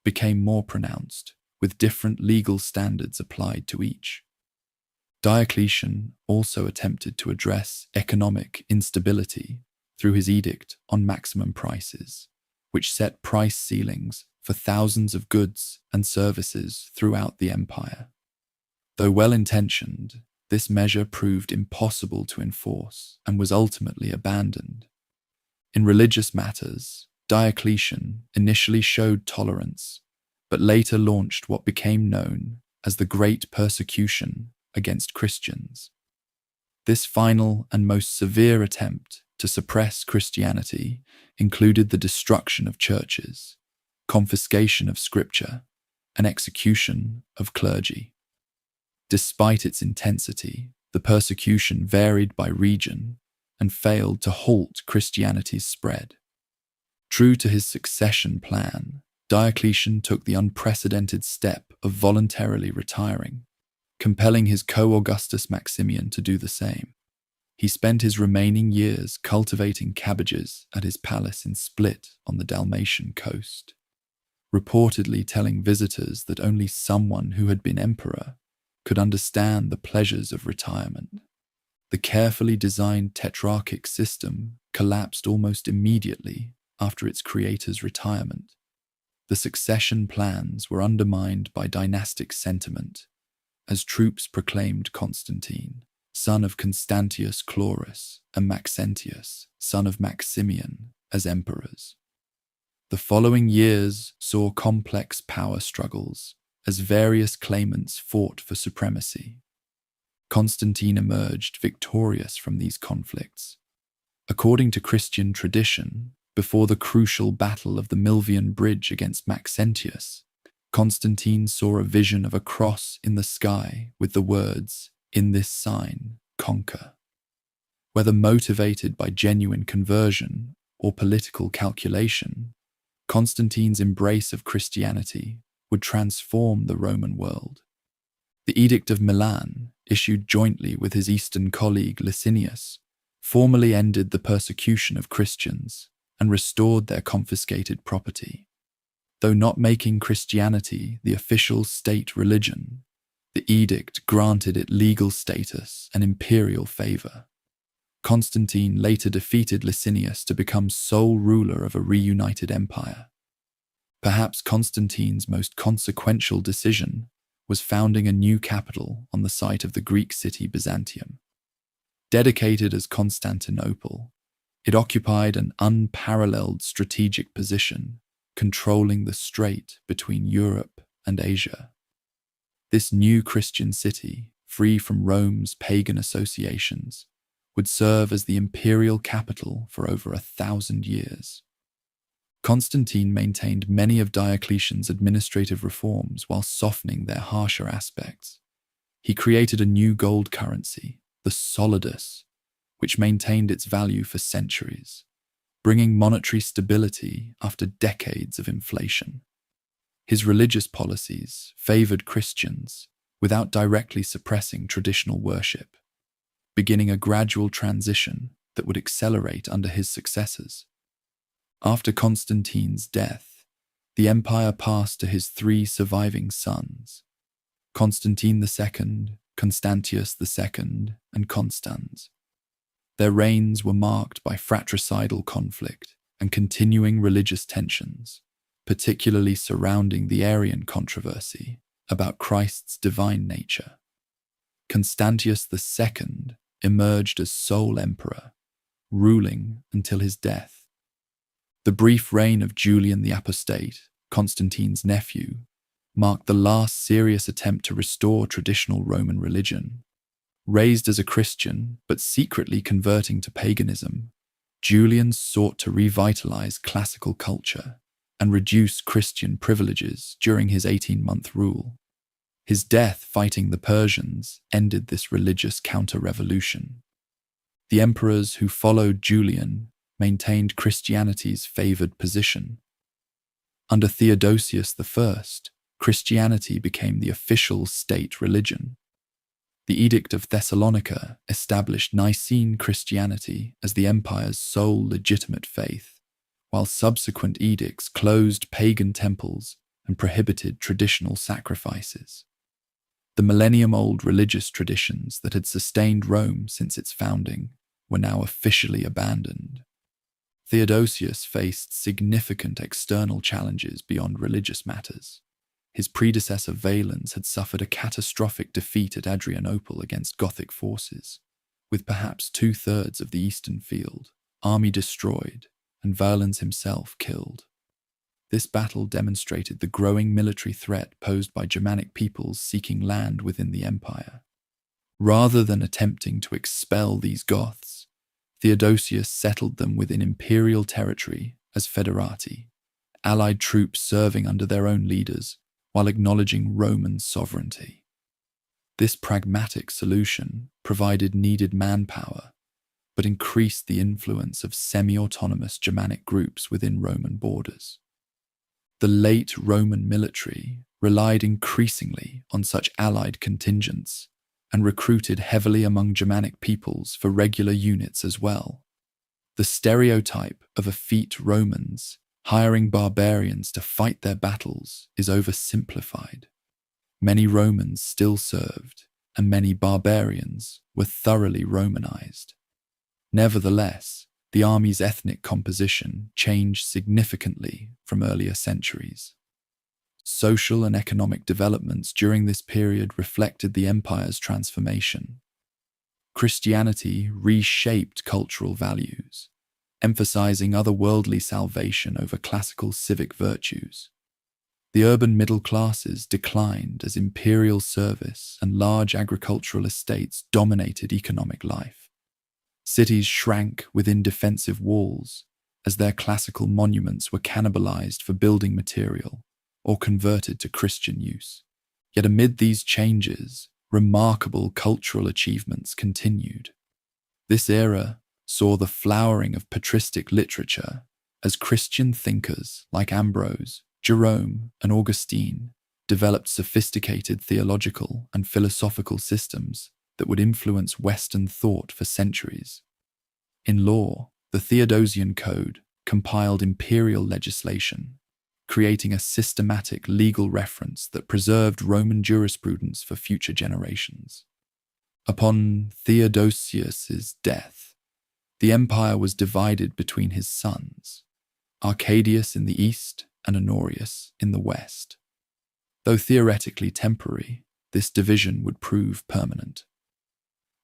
became more pronounced, with different legal standards applied to each. Diocletian also attempted to address economic instability through his edict on maximum prices, which set price ceilings for thousands of goods and services throughout the empire. Though well-intentioned, this measure proved impossible to enforce and was ultimately abandoned. In religious matters, Diocletian initially showed tolerance, but later launched what became known as the Great Persecution against Christians. This final and most severe attempt to suppress Christianity included the destruction of churches, confiscation of scripture, and execution of clergy. Despite its intensity, the persecution varied by region and failed to halt Christianity's spread. True to his succession plan, Diocletian took the unprecedented step of voluntarily retiring, compelling his co-Augustus Maximian to do the same. He spent his remaining years cultivating cabbages at his palace in Split on the Dalmatian coast, reportedly telling visitors that only someone who had been emperor could understand the pleasures of retirement. The carefully designed tetrarchic system collapsed almost immediately after its creator's retirement. The succession plans were undermined by dynastic sentiment, as troops proclaimed Constantine, son of Constantius Chlorus, and Maxentius, son of Maximian, as emperors. The following years saw complex power struggles as various claimants fought for supremacy. Constantine emerged victorious from these conflicts. According to Christian tradition, before the crucial battle of the Milvian Bridge against Maxentius, Constantine saw a vision of a cross in the sky with the words, "In this sign, conquer." Whether motivated by genuine conversion or political calculation, Constantine's embrace of Christianity would transform the Roman world. The Edict of Milan, issued jointly with his eastern colleague Licinius, formally ended the persecution of Christians and restored their confiscated property. Though not making Christianity the official state religion, the edict granted it legal status and imperial favor. Constantine later defeated Licinius to become sole ruler of a reunited empire. Perhaps Constantine's most consequential decision was founding a new capital on the site of the Greek city Byzantium. Dedicated as Constantinople, it occupied an unparalleled strategic position, controlling the strait between Europe and Asia. This new Christian city, free from Rome's pagan associations, would serve as the imperial capital for over 1,000 years. Constantine maintained many of Diocletian's administrative reforms while softening their harsher aspects. He created a new gold currency, the solidus, which maintained its value for centuries, bringing monetary stability after decades of inflation. His religious policies favored Christians without directly suppressing traditional worship, beginning a gradual transition that would accelerate under his successors. After Constantine's death, the empire passed to his 3 surviving sons, Constantine II, Constantius II, and Constans. Their reigns were marked by fratricidal conflict and continuing religious tensions, particularly surrounding the Arian controversy about Christ's divine nature. Constantius II emerged as sole emperor, ruling until his death. The brief reign of Julian the Apostate, Constantine's nephew, marked the last serious attempt to restore traditional Roman religion. Raised as a Christian, but secretly converting to paganism, Julian sought to revitalize classical culture and reduce Christian privileges during his 18-month rule. His death fighting the Persians ended this religious counter-revolution. The emperors who followed Julian maintained Christianity's favored position. Under Theodosius I, Christianity became the official state religion. The Edict of Thessalonica established Nicene Christianity as the empire's sole legitimate faith, while subsequent edicts closed pagan temples and prohibited traditional sacrifices. The millennium-old religious traditions that had sustained Rome since its founding were now officially abandoned. Theodosius faced significant external challenges beyond religious matters. His predecessor Valens had suffered a catastrophic defeat at Adrianople against Gothic forces, with perhaps 2/3 of the eastern field, army destroyed, and Valens himself killed. This battle demonstrated the growing military threat posed by Germanic peoples seeking land within the empire. Rather than attempting to expel these Goths, Theodosius settled them within imperial territory as foederati, allied troops serving under their own leaders while acknowledging Roman sovereignty. This pragmatic solution provided needed manpower, but increased the influence of semi-autonomous Germanic groups within Roman borders. The late Roman military relied increasingly on such allied contingents and recruited heavily among Germanic peoples for regular units as well. The stereotype of effete Romans hiring barbarians to fight their battles is oversimplified. Many Romans still served, and many barbarians were thoroughly Romanized. Nevertheless, the army's ethnic composition changed significantly from earlier centuries. Social and economic developments during this period reflected the empire's transformation. Christianity reshaped cultural values, emphasizing otherworldly salvation over classical civic virtues. The urban middle classes declined as imperial service and large agricultural estates dominated economic life. Cities shrank within defensive walls as their classical monuments were cannibalized for building material or converted to Christian use. Yet amid these changes, remarkable cultural achievements continued. This era saw the flowering of patristic literature as Christian thinkers like Ambrose, Jerome, and Augustine developed sophisticated theological and philosophical systems that would influence Western thought for centuries. In law, the Theodosian Code compiled imperial legislation, creating a systematic legal reference that preserved Roman jurisprudence for future generations. Upon Theodosius's death, the empire was divided between his sons, Arcadius in the east and Honorius in the west. Though theoretically temporary, this division would prove permanent.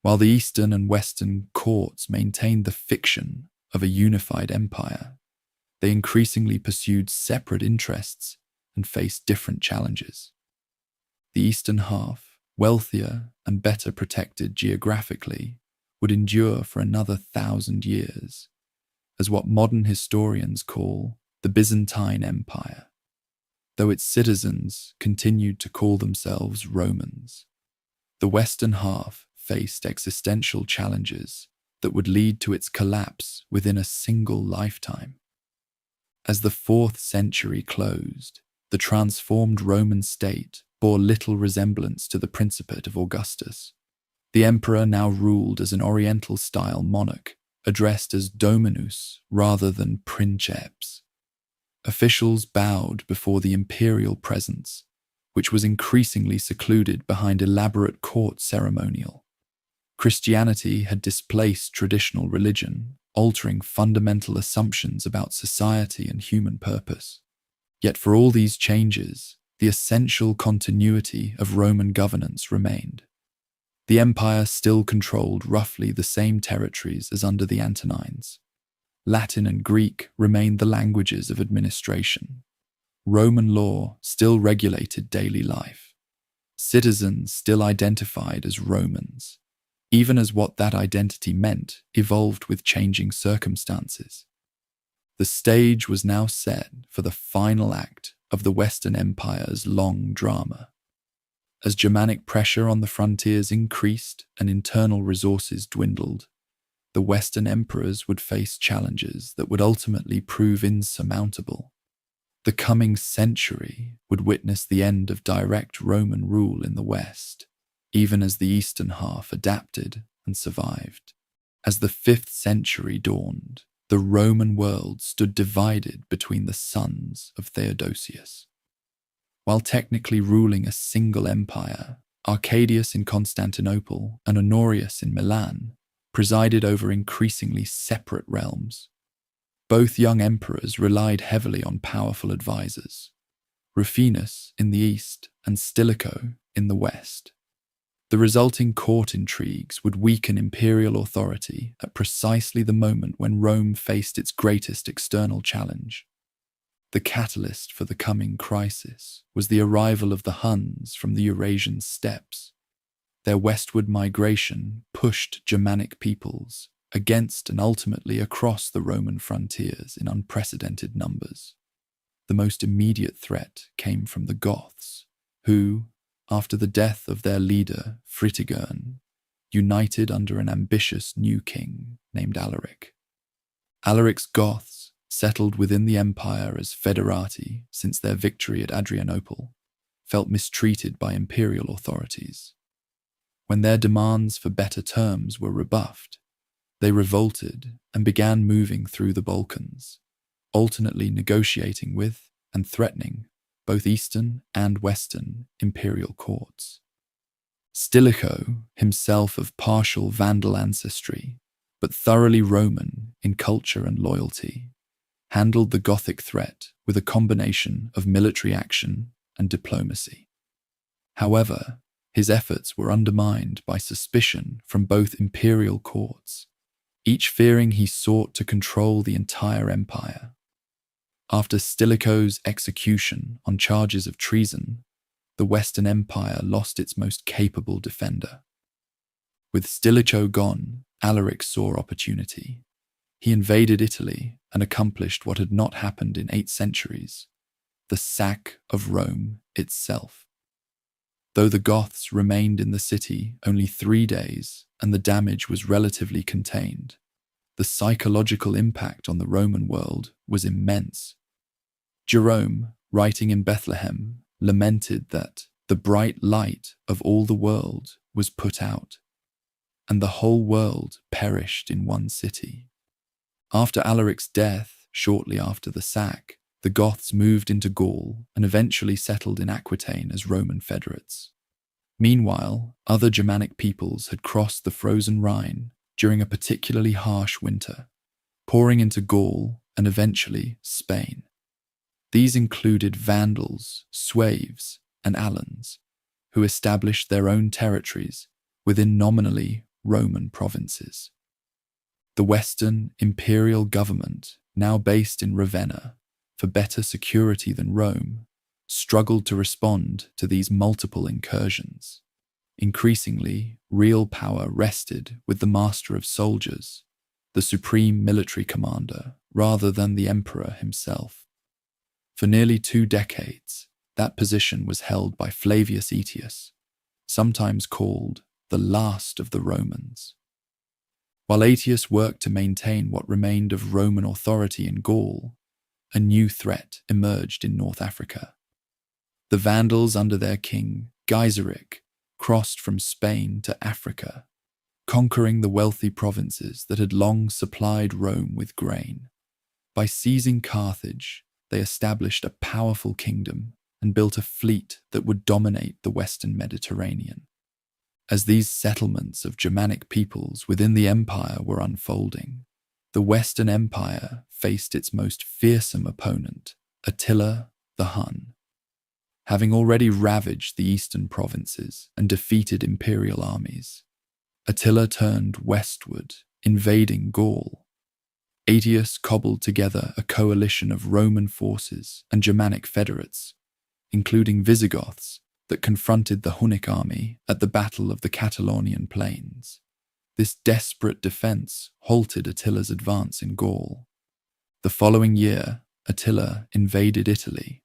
While the eastern and western courts maintained the fiction of a unified empire, they increasingly pursued separate interests and faced different challenges. The eastern half, wealthier and better protected geographically, would endure for another 1,000 years, as what modern historians call the Byzantine Empire, though its citizens continued to call themselves Romans. The western half faced existential challenges that would lead to its collapse within a single lifetime. As the 4th century closed, the transformed Roman state bore little resemblance to the Principate of Augustus. The emperor now ruled as an Oriental-style monarch, addressed as Dominus rather than Princeps. Officials bowed before the imperial presence, which was increasingly secluded behind elaborate court ceremonial. Christianity had displaced traditional religion, altering fundamental assumptions about society and human purpose. Yet for all these changes, the essential continuity of Roman governance remained. The empire still controlled roughly the same territories as under the Antonines. Latin and Greek remained the languages of administration. Roman law still regulated daily life. Citizens still identified as Romans, even as what that identity meant evolved with changing circumstances. The stage was now set for the final act of the Western Empire's long drama. As Germanic pressure on the frontiers increased and internal resources dwindled, the Western emperors would face challenges that would ultimately prove insurmountable. The coming century would witness the end of direct Roman rule in the West, even as the eastern half adapted and survived. As the 5th century dawned, the Roman world stood divided between the sons of Theodosius. While technically ruling a single empire, Arcadius in Constantinople and Honorius in Milan presided over increasingly separate realms. Both young emperors relied heavily on powerful advisors, Rufinus in the east and Stilicho in the west. The resulting court intrigues would weaken imperial authority at precisely the moment when Rome faced its greatest external challenge. The catalyst for the coming crisis was the arrival of the Huns from the Eurasian steppes. Their westward migration pushed Germanic peoples against and ultimately across the Roman frontiers in unprecedented numbers. The most immediate threat came from the Goths, who, after the death of their leader Fritigern, united under an ambitious new king named Alaric. Alaric's Goths settled within the empire as federati since their victory at Adrianople, felt mistreated by imperial authorities. When their demands for better terms were rebuffed, they revolted and began moving through the Balkans, alternately negotiating with and threatening both Eastern and Western imperial courts. Stilicho, himself of partial Vandal ancestry, but thoroughly Roman in culture and loyalty, handled the Gothic threat with a combination of military action and diplomacy. However, his efforts were undermined by suspicion from both imperial courts, each fearing he sought to control the entire empire. After Stilicho's execution on charges of treason, the Western Empire lost its most capable defender. With Stilicho gone, Alaric saw opportunity. He invaded Italy and accomplished what had not happened in 8 centuries, the sack of Rome itself. Though the Goths remained in the city only 3 days and the damage was relatively contained, the psychological impact on the Roman world was immense. Jerome, writing in Bethlehem, lamented that the bright light of all the world was put out, and the whole world perished in one city. After Alaric's death, shortly after the sack, the Goths moved into Gaul and eventually settled in Aquitaine as Roman federates. Meanwhile, other Germanic peoples had crossed the frozen Rhine during a particularly harsh winter, pouring into Gaul and eventually Spain. These included Vandals, Sueves, and Alans, who established their own territories within nominally Roman provinces. The Western imperial government, now based in Ravenna, for better security than Rome, struggled to respond to these multiple incursions. Increasingly, real power rested with the master of soldiers, the supreme military commander, rather than the emperor himself. For nearly 2 decades, that position was held by Flavius Aetius, sometimes called the last of the Romans. While Aetius worked to maintain what remained of Roman authority in Gaul, a new threat emerged in North Africa. The Vandals under their king, Gaiseric, crossed from Spain to Africa, conquering the wealthy provinces that had long supplied Rome with grain. By seizing Carthage, they established a powerful kingdom and built a fleet that would dominate the Western Mediterranean. As these settlements of Germanic peoples within the empire were unfolding, the Western Empire faced its most fearsome opponent, Attila the Hun. Having already ravaged the eastern provinces and defeated imperial armies, Attila turned westward, invading Gaul. Aetius cobbled together a coalition of Roman forces and Germanic federates, including Visigoths, that confronted the Hunnic army at the Battle of the Catalonian Plains. This desperate defense halted Attila's advance in Gaul. The following year, Attila invaded Italy.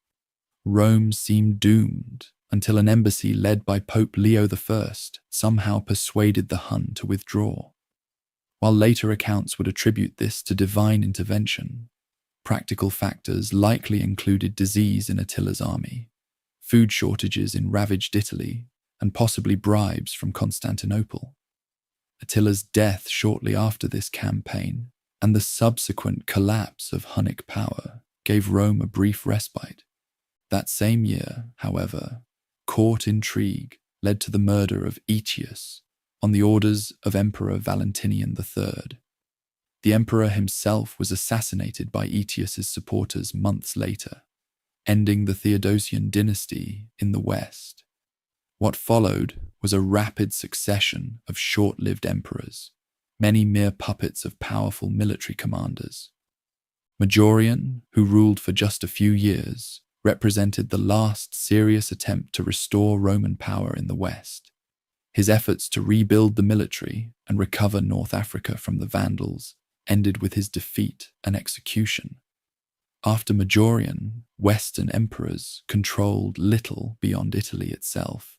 Rome seemed doomed until an embassy led by Pope Leo I somehow persuaded the Hun to withdraw. While later accounts would attribute this to divine intervention, practical factors likely included disease in Attila's army, food shortages in ravaged Italy, and possibly bribes from Constantinople. Attila's death shortly after this campaign and the subsequent collapse of Hunnic power gave Rome a brief respite. That same year, however, court intrigue led to the murder of Aetius on the orders of Emperor Valentinian III. The emperor himself was assassinated by Aetius's supporters months later, ending the Theodosian dynasty in the West. What followed was a rapid succession of short-lived emperors, many mere puppets of powerful military commanders. Majorian, who ruled for just a few years, represented the last serious attempt to restore Roman power in the West. His efforts to rebuild the military and recover North Africa from the Vandals ended with his defeat and execution. After Majorian, Western emperors controlled little beyond Italy itself,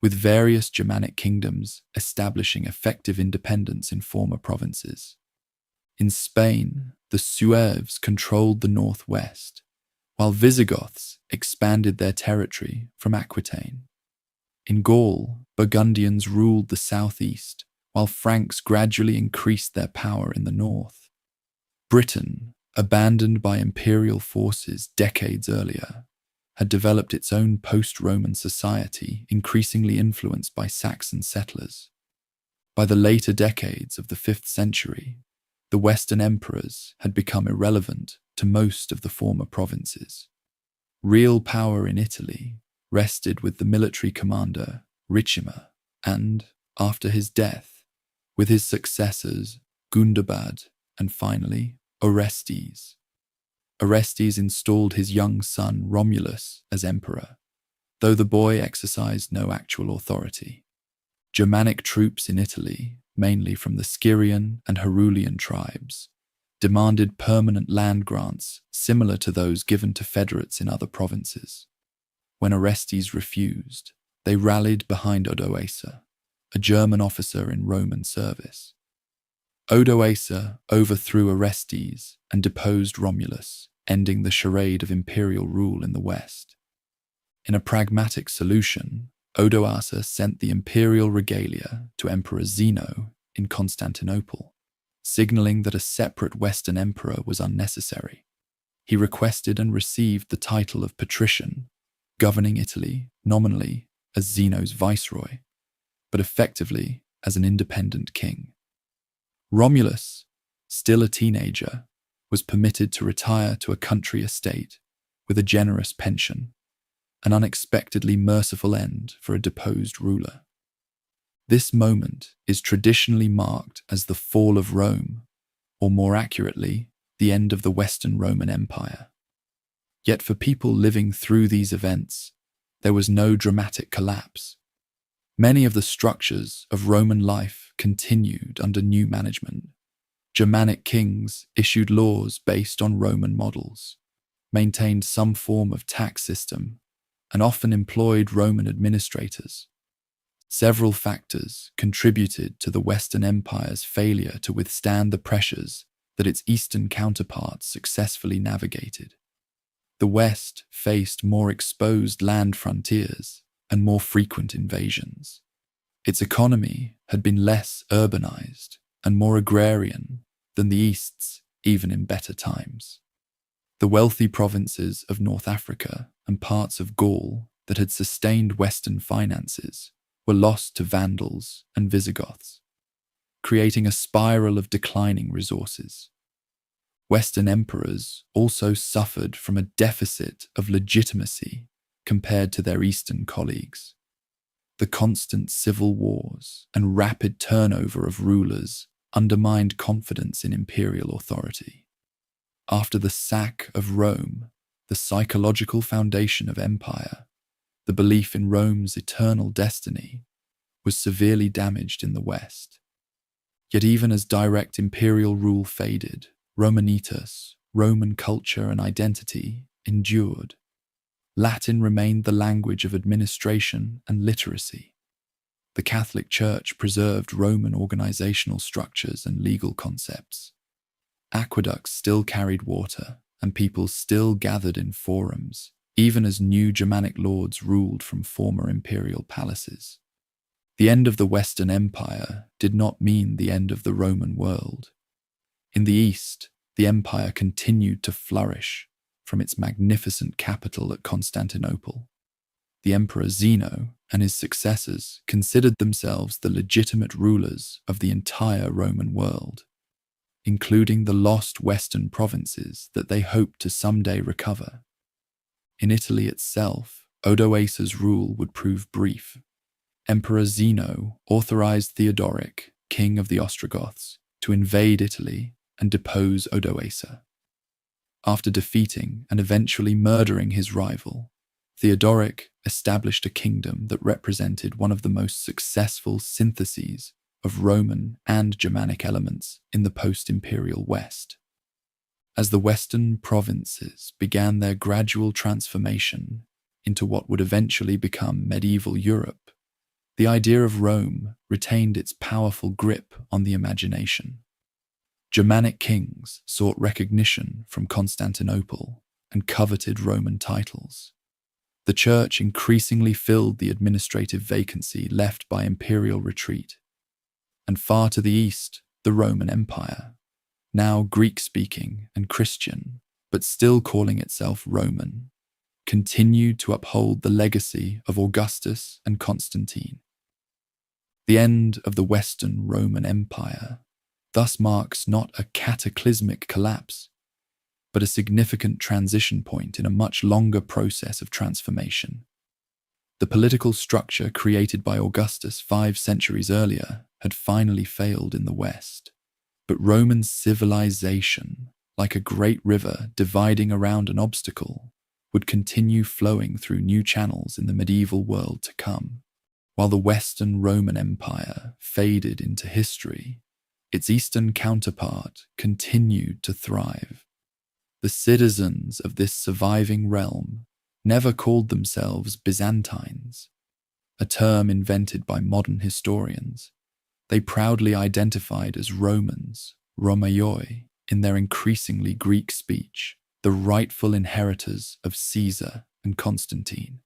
with various Germanic kingdoms establishing effective independence in former provinces. In Spain, the Sueves controlled the northwest, while Visigoths expanded their territory from Aquitaine. In Gaul, Burgundians ruled the southeast, while Franks gradually increased their power in the north. Britain, abandoned by imperial forces decades earlier, had developed its own post-Roman society increasingly influenced by Saxon settlers. By the later decades of the 5th century, the Western emperors had become irrelevant to most of the former provinces. Real power in Italy rested with the military commander Ricimer and, after his death, with his successors Gundobad and finally Orestes. Orestes installed his young son Romulus as emperor, though the boy exercised no actual authority. Germanic troops in Italy, mainly from the Scyrian and Herulian tribes, demanded permanent land grants similar to those given to federates in other provinces. When Orestes refused, they rallied behind Odoacer, a German officer in Roman service. Odoacer overthrew Orestes and deposed Romulus, ending the charade of imperial rule in the West. In a pragmatic solution, Odoacer sent the imperial regalia to Emperor Zeno in Constantinople, signaling that a separate Western emperor was unnecessary. He requested and received the title of patrician, governing Italy nominally as Zeno's viceroy, but effectively as an independent king. Romulus, still a teenager, was permitted to retire to a country estate with a generous pension, an unexpectedly merciful end for a deposed ruler. This moment is traditionally marked as the fall of Rome, or more accurately, the end of the Western Roman Empire. Yet for people living through these events, there was no dramatic collapse. Many of the structures of Roman life continued under new management. Germanic kings issued laws based on Roman models, maintained some form of tax system, and often employed Roman administrators. Several factors contributed to the Western Empire's failure to withstand the pressures that its Eastern counterparts successfully navigated. The West faced more exposed land frontiers and more frequent invasions. Its economy had been less urbanized and more agrarian than the East's, even in better times. The wealthy provinces of North Africa and parts of Gaul that had sustained Western finances were lost to Vandals and Visigoths, creating a spiral of declining resources. Western emperors also suffered from a deficit of legitimacy compared to their Eastern colleagues. The constant civil wars and rapid turnover of rulers undermined confidence in imperial authority. After the sack of Rome, the psychological foundation of empire, the belief in Rome's eternal destiny, was severely damaged in the West. Yet even as direct imperial rule faded, Romanitas, Roman culture and identity, endured. Latin remained the language of administration and literacy. The Catholic Church preserved Roman organizational structures and legal concepts. Aqueducts still carried water, and people still gathered in forums, even as new Germanic lords ruled from former imperial palaces. The end of the Western Empire did not mean the end of the Roman world. In the East, the empire continued to flourish from its magnificent capital at Constantinople. The Emperor Zeno and his successors considered themselves the legitimate rulers of the entire Roman world, including the lost Western provinces that they hoped to someday recover. In Italy itself, Odoacer's rule would prove brief. Emperor Zeno authorized Theodoric, king of the Ostrogoths, to invade Italy and depose Odoacer. After defeating and eventually murdering his rival, Theodoric established a kingdom that represented one of the most successful syntheses of Roman and Germanic elements in the post-imperial West. As the Western provinces began their gradual transformation into what would eventually become medieval Europe, the idea of Rome retained its powerful grip on the imagination. Germanic kings sought recognition from Constantinople and coveted Roman titles. The church increasingly filled the administrative vacancy left by imperial retreat. And far to the east, the Roman Empire, now Greek-speaking and Christian, but still calling itself Roman, continued to uphold the legacy of Augustus and Constantine. The end of the Western Roman Empire thus marks not a cataclysmic collapse, but a significant transition point in a much longer process of transformation. The political structure created by Augustus 5 centuries earlier had finally failed in the West, but Roman civilization, like a great river dividing around an obstacle, would continue flowing through new channels in the medieval world to come. While the Western Roman Empire faded into history, its Eastern counterpart continued to thrive. The citizens of this surviving realm never called themselves Byzantines, a term invented by modern historians. They proudly identified as Romans, Romaioi, in their increasingly Greek speech, the rightful inheritors of Caesar and Constantine.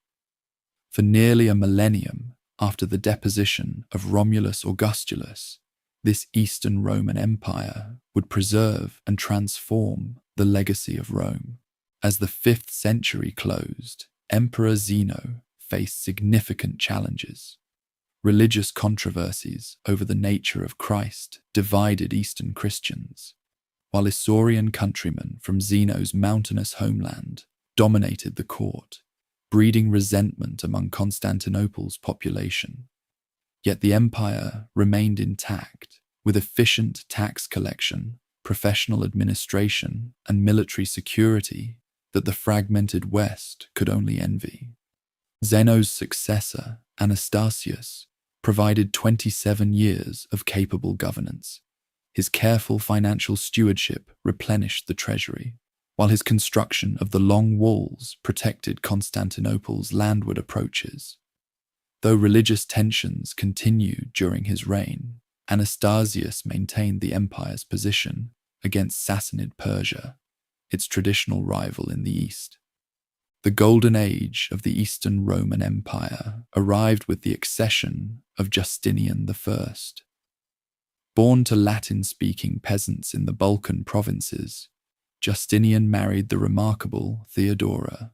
For nearly a millennium after the deposition of Romulus Augustulus, this Eastern Roman Empire would preserve and transform the legacy of Rome. As the 5th century closed, Emperor Zeno faced significant challenges. Religious controversies over the nature of Christ divided Eastern Christians, while Isaurian countrymen from Zeno's mountainous homeland dominated the court, breeding resentment among Constantinople's population. Yet the empire remained intact, with efficient tax collection, professional administration, and military security that the fragmented West could only envy. Zeno's successor, Anastasius, provided 27 years of capable governance. His careful financial stewardship replenished the treasury, while his construction of the long walls protected Constantinople's landward approaches. Though religious tensions continued during his reign, Anastasius maintained the empire's position against Sassanid Persia, its traditional rival in the east. The golden age of the Eastern Roman Empire arrived with the accession of Justinian I. Born to Latin-speaking peasants in the Balkan provinces, Justinian married the remarkable Theodora,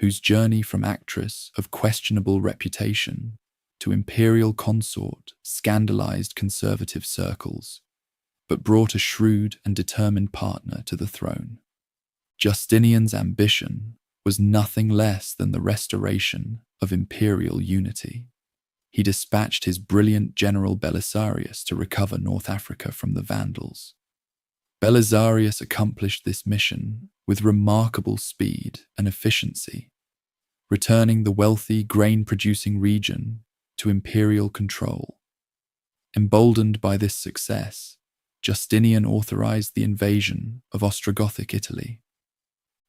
whose journey from actress of questionable reputation to imperial consort scandalized conservative circles, but brought a shrewd and determined partner to the throne. Justinian's ambition was nothing less than the restoration of imperial unity. he dispatched his brilliant general Belisarius to recover North Africa from the Vandals. Belisarius accomplished this mission with remarkable speed and efficiency, returning the wealthy grain-producing region to imperial control. Emboldened by this success, Justinian authorized the invasion of Ostrogothic Italy.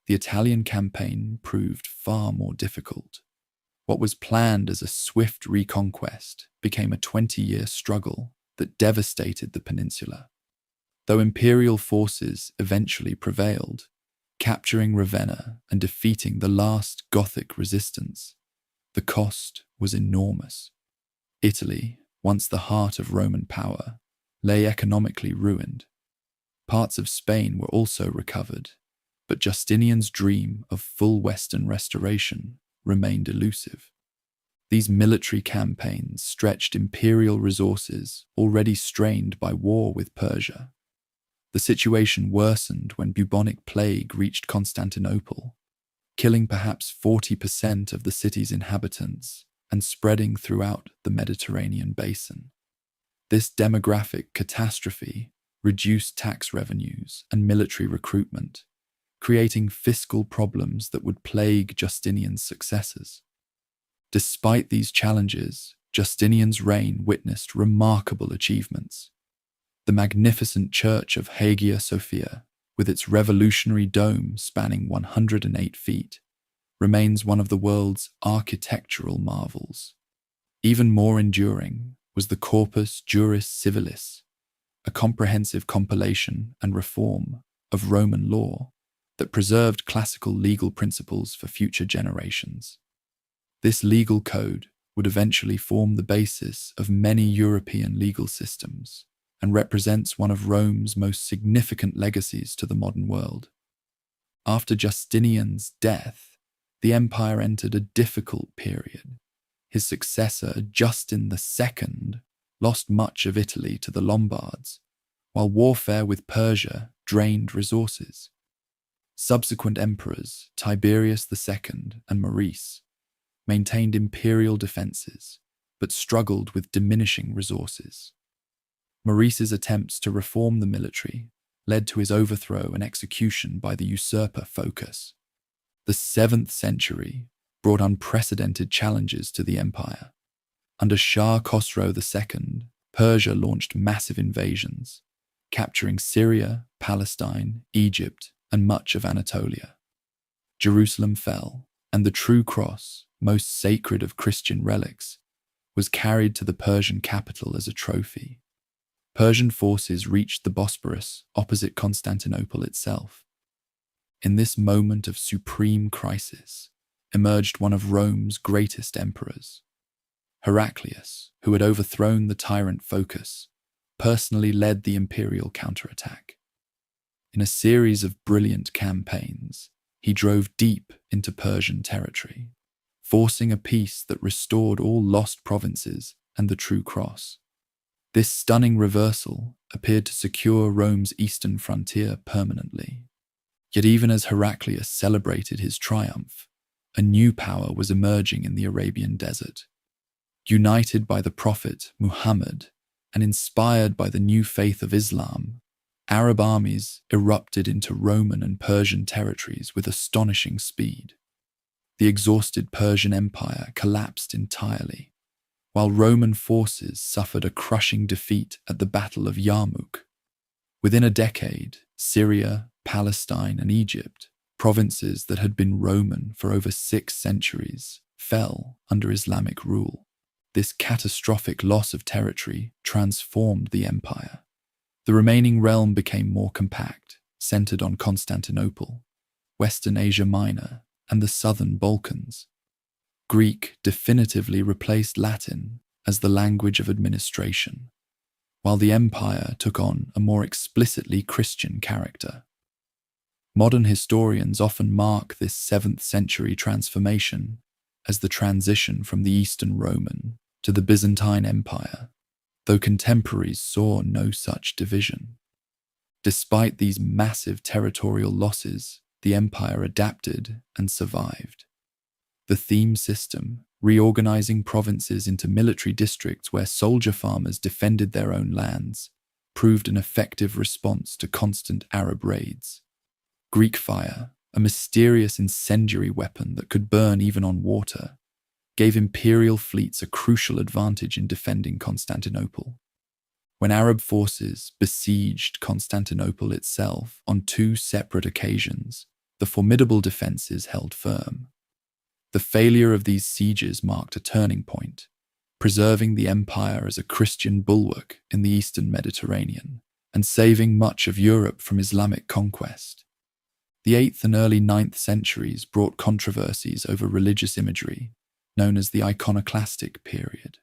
The Italian campaign proved far more difficult. What was planned as a swift reconquest became a 20-year struggle that devastated the peninsula. Though imperial forces eventually prevailed, capturing Ravenna and defeating the last Gothic resistance, the cost was enormous. Italy, once the heart of Roman power, lay economically ruined. Parts of Spain were also recovered, but Justinian's dream of full Western restoration remained elusive. These military campaigns stretched imperial resources already strained by war with Persia. The situation worsened when bubonic plague reached Constantinople, killing perhaps 40% of the city's inhabitants and spreading throughout the Mediterranean basin. This demographic catastrophe reduced tax revenues and military recruitment, creating fiscal problems that would plague Justinian's successors. Despite these challenges, Justinian's reign witnessed remarkable achievements. The magnificent church of Hagia Sophia, with its revolutionary dome spanning 108 feet, remains one of the world's architectural marvels. Even more enduring was the Corpus Juris Civilis, a comprehensive compilation and reform of Roman law that preserved classical legal principles for future generations. This legal code would eventually form the basis of many European legal systems and represents one of Rome's most significant legacies to the modern world. After Justinian's death, the empire entered a difficult period. His successor, Justin II, lost much of Italy to the Lombards, while warfare with Persia drained resources. Subsequent emperors, Tiberius II and Maurice, maintained imperial defenses, but struggled with diminishing resources. Maurice's attempts to reform the military led to his overthrow and execution by the usurper Phocas. The 7th century brought unprecedented challenges to the empire. Under Shah Khosrow II, Persia launched massive invasions, capturing Syria, Palestine, Egypt, and much of Anatolia. Jerusalem fell, and the true cross, most sacred of Christian relics, was carried to the Persian capital as a trophy. Persian forces reached the Bosporus opposite Constantinople itself. In this moment of supreme crisis emerged one of Rome's greatest emperors. Heraclius, who had overthrown the tyrant Phocas, personally led the imperial counterattack. In a series of brilliant campaigns, he drove deep into Persian territory, forcing a peace that restored all lost provinces and the true cross. This stunning reversal appeared to secure Rome's eastern frontier permanently. Yet even as Heraclius celebrated his triumph, a new power was emerging in the Arabian desert. United by the prophet Muhammad and inspired by the new faith of Islam, Arab armies erupted into Roman and Persian territories with astonishing speed. The exhausted Persian Empire collapsed entirely, while Roman forces suffered a crushing defeat at the Battle of Yarmouk. Within a decade, Syria, Palestine, and Egypt, provinces that had been Roman for over 6 centuries, fell under Islamic rule. This catastrophic loss of territory transformed the empire. The remaining realm became more compact, centered on Constantinople, Western Asia Minor, and the southern Balkans. Greek definitively replaced Latin as the language of administration, while the empire took on a more explicitly Christian character. Modern historians often mark this 7th century transformation as the transition from the Eastern Roman to the Byzantine Empire, though contemporaries saw no such division. Despite these massive territorial losses, the empire adapted and survived. The theme system, reorganizing provinces into military districts where soldier farmers defended their own lands, proved an effective response to constant Arab raids. Greek fire, a mysterious incendiary weapon that could burn even on water, gave imperial fleets a crucial advantage in defending Constantinople. When Arab forces besieged Constantinople itself on two separate occasions, the formidable defences held firm. The failure of these sieges marked a turning point, preserving the empire as a Christian bulwark in the eastern Mediterranean and saving much of Europe from Islamic conquest. The 8th and early 9th centuries brought controversies over religious imagery, known as the iconoclastic period.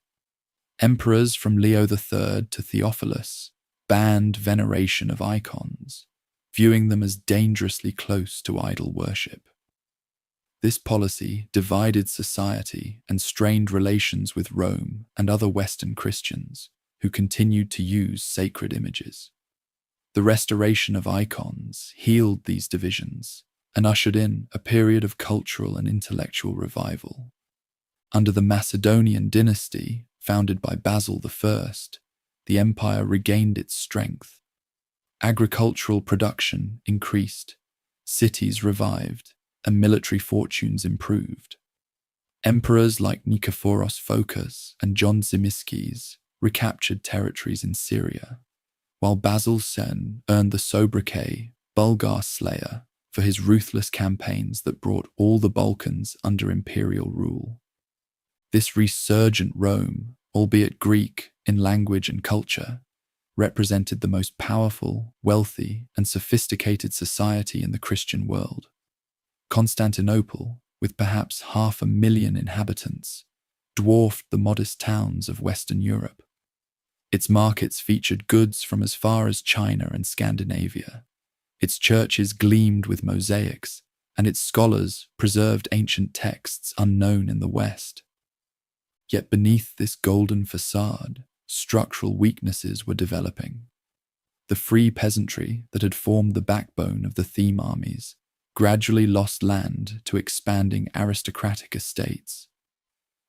Emperors from Leo III to Theophilus banned veneration of icons, viewing them as dangerously close to idol worship. This policy divided society and strained relations with Rome and other Western Christians who continued to use sacred images. The restoration of icons healed these divisions and ushered in a period of cultural and intellectual revival. Under the Macedonian dynasty, founded by Basil I, the empire regained its strength. Agricultural production increased, cities revived, and military fortunes improved. Emperors like Nikephoros Phocas and John Zimisces recaptured territories in Syria, while Basil Sen earned the sobriquet Bulgar Slayer for his ruthless campaigns that brought all the Balkans under imperial rule. This resurgent Rome, albeit Greek in language and culture, represented the most powerful, wealthy, and sophisticated society in the Christian world. Constantinople, with perhaps 500,000 inhabitants, dwarfed the modest towns of Western Europe. Its markets featured goods from as far as China and Scandinavia. Its churches gleamed with mosaics, and its scholars preserved ancient texts unknown in the West. Yet beneath this golden facade, structural weaknesses were developing. The free peasantry that had formed the backbone of the theme armies gradually lost land to expanding aristocratic estates.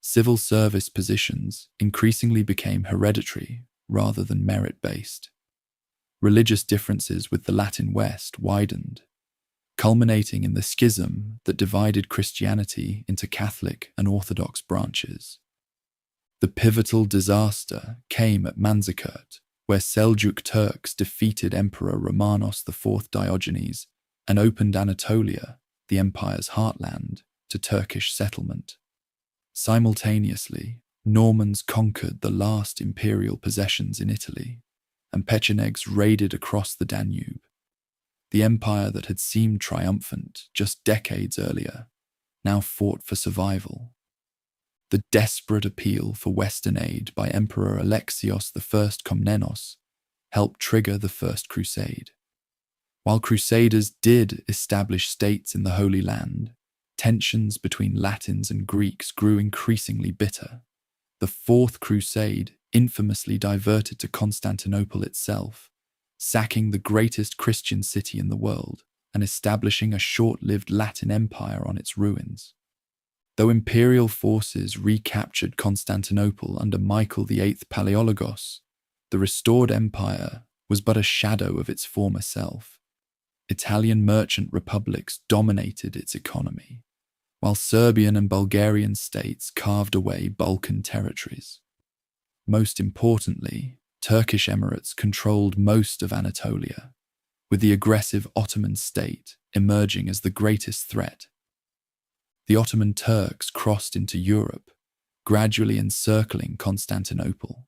Civil service positions increasingly became hereditary rather than merit-based. Religious differences with the Latin West widened, culminating in the schism that divided Christianity into Catholic and Orthodox branches. The pivotal disaster came at Manzikert, where Seljuk Turks defeated Emperor Romanos IV Diogenes and opened Anatolia, the empire's heartland, to Turkish settlement. Simultaneously, Normans conquered the last imperial possessions in Italy, and Pechenegs raided across the Danube. The empire that had seemed triumphant just decades earlier now fought for survival. The desperate appeal for Western aid by Emperor Alexios I Komnenos helped trigger the First Crusade. While Crusaders did establish states in the Holy Land, tensions between Latins and Greeks grew increasingly bitter. The Fourth Crusade infamously diverted to Constantinople itself, sacking the greatest Christian city in the world and establishing a short-lived Latin empire on its ruins. Though imperial forces recaptured Constantinople under Michael VIII Palaiologos, the restored empire was but a shadow of its former self. Italian merchant republics dominated its economy, while Serbian and Bulgarian states carved away Balkan territories. Most importantly, Turkish emirates controlled most of Anatolia, with the aggressive Ottoman state emerging as the greatest threat. The Ottoman Turks crossed into Europe, gradually encircling Constantinople.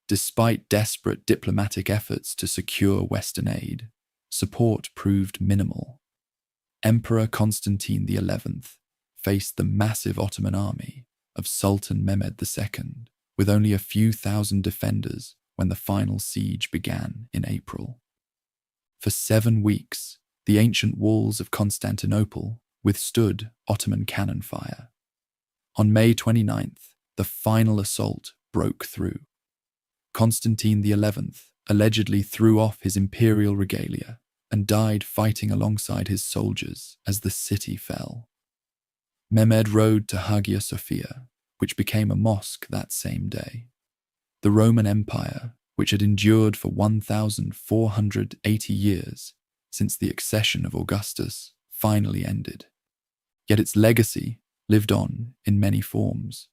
Despite desperate diplomatic efforts to secure Western aid, support proved minimal. Emperor Constantine XI faced the massive Ottoman army of Sultan Mehmed II with only a few thousand defenders when the final siege began in April. For 7 weeks, the ancient walls of Constantinople withstood Ottoman cannon fire. On May 29th, the final assault broke through. Constantine XI allegedly threw off his imperial regalia and died fighting alongside his soldiers as the city fell. Mehmed rode to Hagia Sophia, which became a mosque that same day. The Roman Empire, which had endured for 1,480 years since the accession of Augustus, finally ended. Yet its legacy lived on in many forms.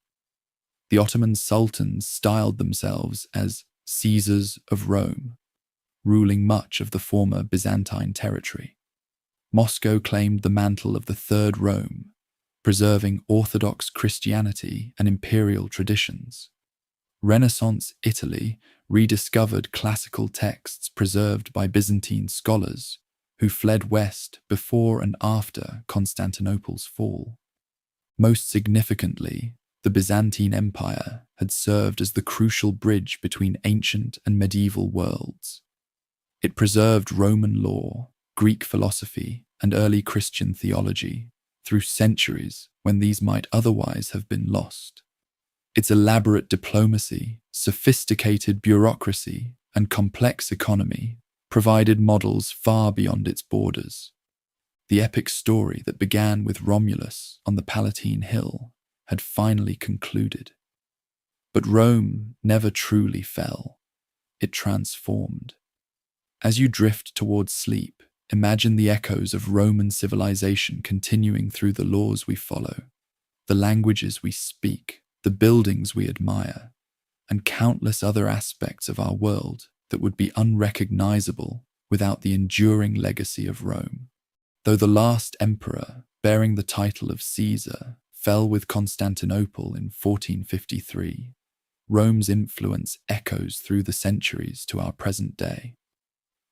The Ottoman sultans styled themselves as Caesars of Rome, ruling much of the former Byzantine territory. Moscow claimed the mantle of the Third Rome, preserving Orthodox Christianity and imperial traditions. Renaissance Italy rediscovered classical texts preserved by Byzantine scholars who fled west before and after Constantinople's fall. Most significantly, the Byzantine Empire had served as the crucial bridge between ancient and medieval worlds. It preserved Roman law, Greek philosophy, and early Christian theology through centuries when these might otherwise have been lost. Its elaborate diplomacy, sophisticated bureaucracy, and complex economy provided models far beyond its borders. The epic story that began with Romulus on the Palatine Hill had finally concluded. But Rome never truly fell. It transformed. As you drift towards sleep, imagine the echoes of Roman civilization continuing through the laws we follow, the languages we speak, the buildings we admire, and countless other aspects of our world that would be unrecognizable without the enduring legacy of Rome. Though the last emperor, bearing the title of Caesar, fell with Constantinople in 1453, Rome's influence echoes through the centuries to our present day.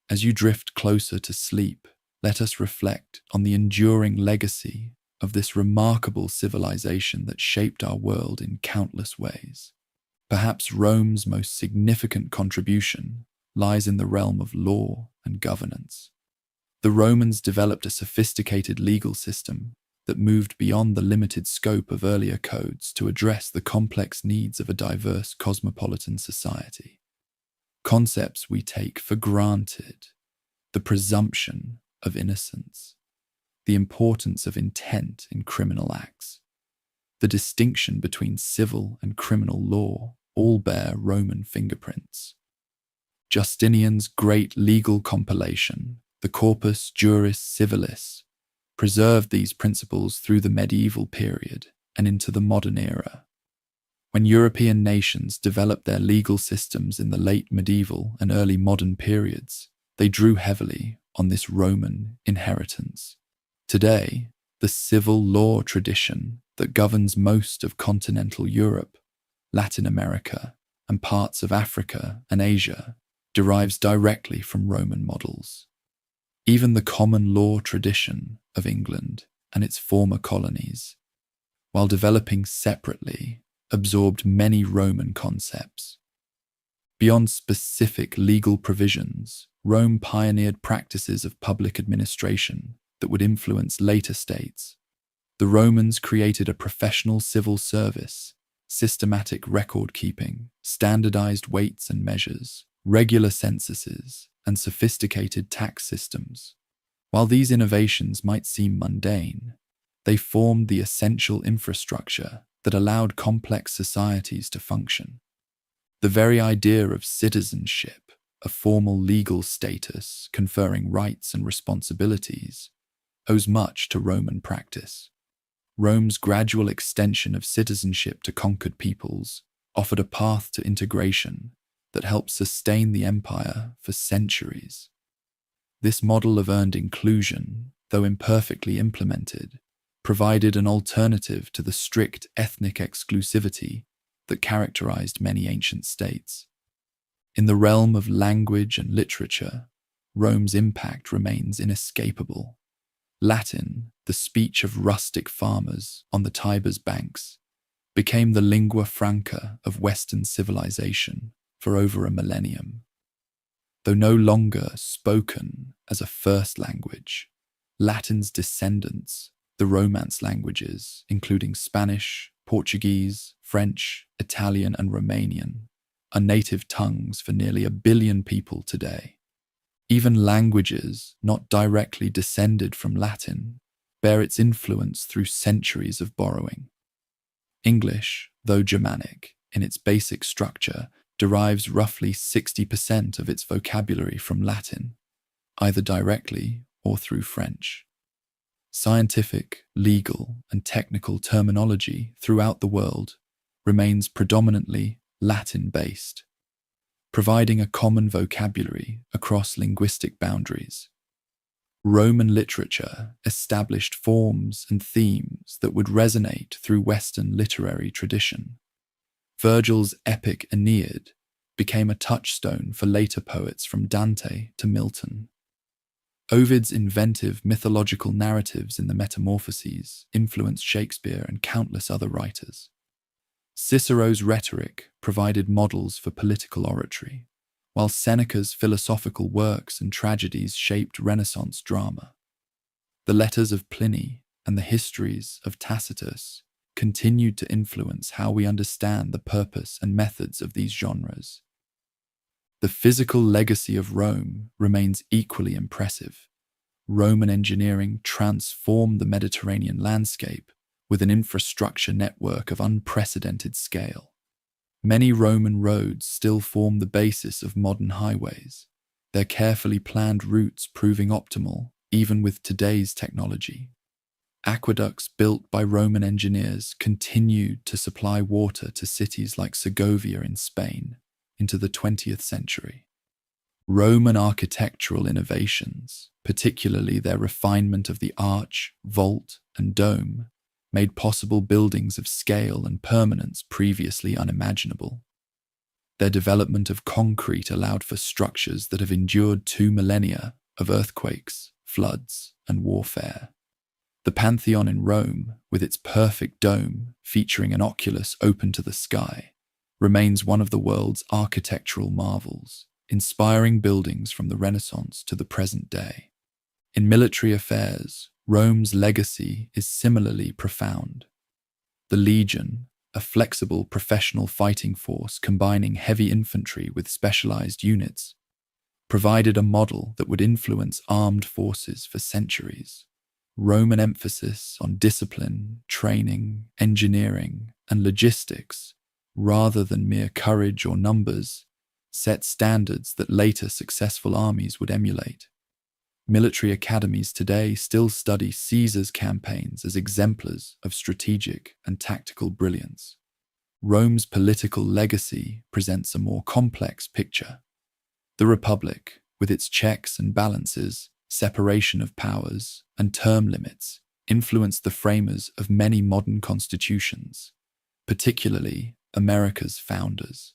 As you drift closer to sleep, let us reflect on the enduring legacy of this remarkable civilization that shaped our world in countless ways. Perhaps Rome's most significant contribution lies in the realm of law and governance. The Romans developed a sophisticated legal system that moved beyond the limited scope of earlier codes to address the complex needs of a diverse cosmopolitan society. Concepts we take for granted, the presumption of innocence, the importance of intent in criminal acts, the distinction between civil and criminal law all bear Roman fingerprints. Justinian's great legal compilation, the Corpus Juris Civilis, preserved these principles through the medieval period and into the modern era. When European nations developed their legal systems in the late medieval and early modern periods, they drew heavily on this Roman inheritance. Today, the civil law tradition that governs most of continental Europe, Latin America, and parts of Africa and Asia derives directly from Roman models. Even the common law tradition of England and its former colonies, while developing separately, absorbed many Roman concepts. Beyond specific legal provisions, Rome pioneered practices of public administration that would influence later states. The Romans created a professional civil service, systematic record-keeping, standardized weights and measures, regular censuses, and sophisticated tax systems. While these innovations might seem mundane, they formed the essential infrastructure that allowed complex societies to function. The very idea of citizenship, a formal legal status conferring rights and responsibilities, owes much to Roman practice. Rome's gradual extension of citizenship to conquered peoples offered a path to integration that helped sustain the empire for centuries. This model of earned inclusion, though imperfectly implemented, provided an alternative to the strict ethnic exclusivity that characterized many ancient states. In the realm of language and literature, Rome's impact remains inescapable. Latin, the speech of rustic farmers on the Tiber's banks, became the lingua franca of Western civilization for over a millennium. Though no longer spoken as a first language, Latin's descendants, the Romance languages, including Spanish, Portuguese, French, Italian, and Romanian, are native tongues for nearly 1 billion people today. Even languages not directly descended from Latin bear its influence through centuries of borrowing. English, though Germanic, in its basic structure, derives roughly 60% of its vocabulary from Latin, either directly or through French. Scientific, legal, and technical terminology throughout the world remains predominantly Latin-based, providing a common vocabulary across linguistic boundaries. Roman literature established forms and themes that would resonate through Western literary tradition. Virgil's epic Aeneid became a touchstone for later poets from Dante to Milton. Ovid's inventive mythological narratives in the Metamorphoses influenced Shakespeare and countless other writers. Cicero's rhetoric provided models for political oratory, while Seneca's philosophical works and tragedies shaped Renaissance drama. The letters of Pliny and the histories of Tacitus continued to influence how we understand the purpose and methods of these genres. The physical legacy of Rome remains equally impressive. Roman engineering transformed the Mediterranean landscape with an infrastructure network of unprecedented scale. Many Roman roads still form the basis of modern highways, their carefully planned routes proving optimal even with today's technology. Aqueducts built by Roman engineers continued to supply water to cities like Segovia in Spain into the 20th century. Roman architectural innovations, particularly their refinement of the arch, vault, and dome, made possible buildings of scale and permanence previously unimaginable. Their development of concrete allowed for structures that have endured 2 millennia of earthquakes, floods, and warfare. The Pantheon in Rome, with its perfect dome featuring an oculus open to the sky, remains one of the world's architectural marvels, inspiring buildings from the Renaissance to the present day. In military affairs, Rome's legacy is similarly profound. The legion, a flexible professional fighting force combining heavy infantry with specialized units, provided a model that would influence armed forces for centuries. Roman emphasis on discipline, training, engineering, and logistics, rather than mere courage or numbers, set standards that later successful armies would emulate. Military academies today still study Caesar's campaigns as exemplars of strategic and tactical brilliance. Rome's political legacy presents a more complex picture. The Republic, with its checks and balances, separation of powers, and term limits, influenced the framers of many modern constitutions, particularly America's founders.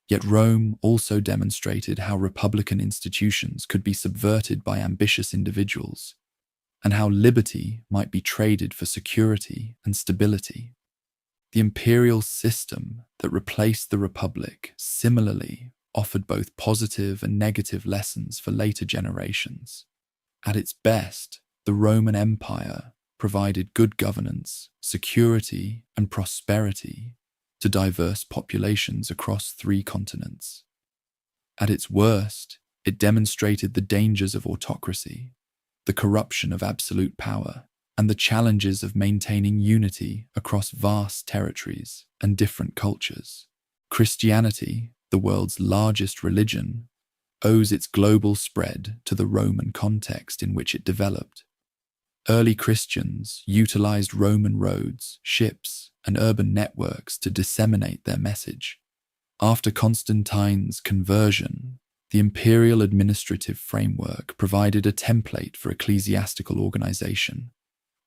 Yet Rome also demonstrated how republican institutions could be subverted by ambitious individuals, and how liberty might be traded for security and stability. The imperial system that replaced the republic similarly offered both positive and negative lessons for later generations. At its best, the Roman Empire provided good governance, security, and prosperity to diverse populations across 3 continents. At its worst, it demonstrated the dangers of autocracy, the corruption of absolute power, and the challenges of maintaining unity across vast territories and different cultures. Christianity, the world's largest religion, owes its global spread to the Roman context in which it developed. Early Christians utilized Roman roads, ships, and urban networks to disseminate their message. After Constantine's conversion, the imperial administrative framework provided a template for ecclesiastical organization,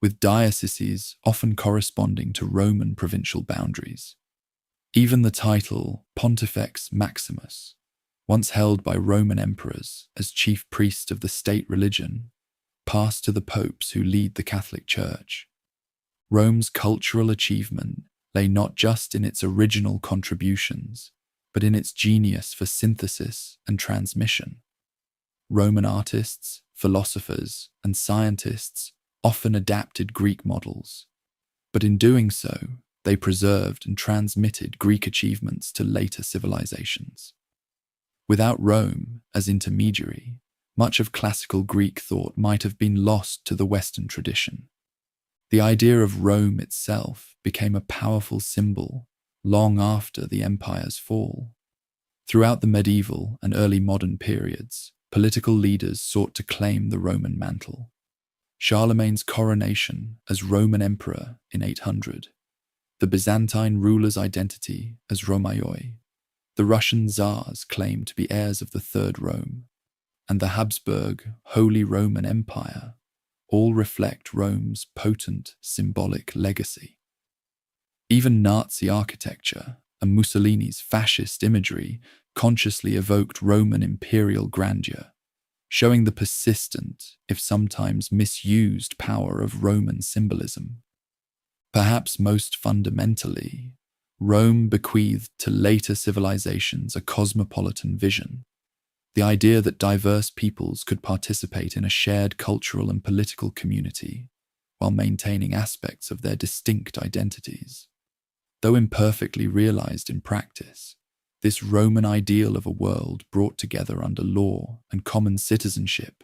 with dioceses often corresponding to Roman provincial boundaries. Even the title Pontifex Maximus, once held by Roman emperors as chief priest of the state religion, passed to the popes who lead the Catholic Church. Rome's cultural achievement lay not just in its original contributions, but in its genius for synthesis and transmission. Roman artists, philosophers, and scientists often adapted Greek models, but in doing so, they preserved and transmitted Greek achievements to later civilizations. Without Rome as intermediary, much of classical Greek thought might have been lost to the Western tradition. The idea of Rome itself became a powerful symbol long after the empire's fall. Throughout the medieval and early modern periods, political leaders sought to claim the Roman mantle. Charlemagne's coronation as Roman emperor in 800, the Byzantine ruler's identity as Romaioi, the Russian Tsar's claim to be heirs of the Third Rome, and the Habsburg Holy Roman Empire all reflect Rome's potent symbolic legacy. Even Nazi architecture and Mussolini's fascist imagery consciously evoked Roman imperial grandeur, showing the persistent, if sometimes misused, power of Roman symbolism. Perhaps most fundamentally, Rome bequeathed to later civilizations a cosmopolitan vision, the idea that diverse peoples could participate in a shared cultural and political community while maintaining aspects of their distinct identities. Though imperfectly realized in practice, this Roman ideal of a world brought together under law and common citizenship,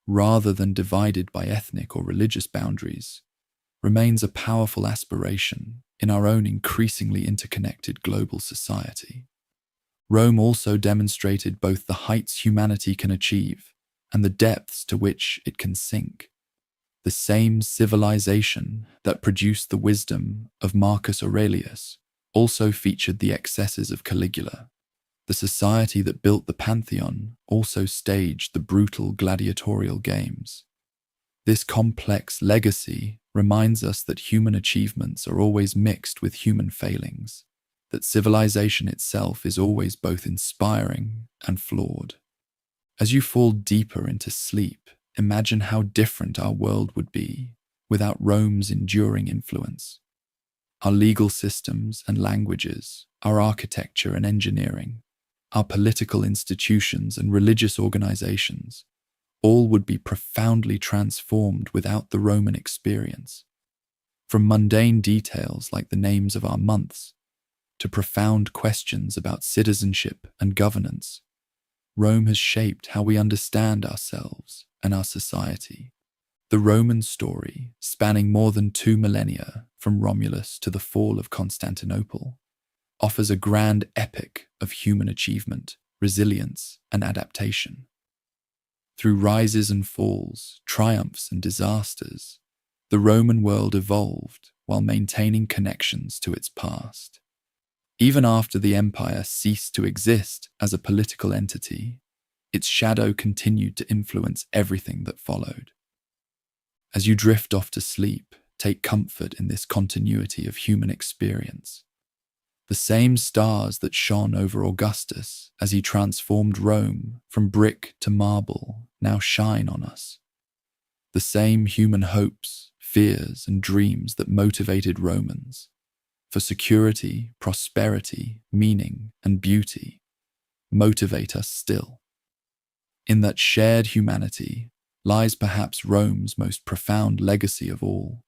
rather than divided by ethnic or religious boundaries, remains a powerful aspiration in our own increasingly interconnected global society. Rome also demonstrated both the heights humanity can achieve and the depths to which it can sink. The same civilization that produced the wisdom of Marcus Aurelius also featured the excesses of Caligula. The society that built the Pantheon also staged the brutal gladiatorial games. This complex legacy reminds us that human achievements are always mixed with human failings, that civilization itself is always both inspiring and flawed. As you fall deeper into sleep, imagine how different our world would be without Rome's enduring influence. Our legal systems and languages, our architecture and engineering, our political institutions and religious organizations, all would be profoundly transformed without the Roman experience. From mundane details like the names of our months to profound questions about citizenship and governance, Rome has shaped how we understand ourselves and our society. The Roman story, spanning more than 2 millennia from Romulus to the fall of Constantinople, offers a grand epic of human achievement, resilience, and adaptation. Through rises and falls, triumphs and disasters, the Roman world evolved while maintaining connections to its past. Even after the empire ceased to exist as a political entity, its shadow continued to influence everything that followed. As you drift off to sleep, take comfort in this continuity of human experience. The same stars that shone over Augustus as he transformed Rome from brick to marble now shine on us. The same human hopes, fears, and dreams that motivated Romans for security, prosperity, meaning, and beauty motivate us still. In that shared humanity lies perhaps Rome's most profound legacy of all,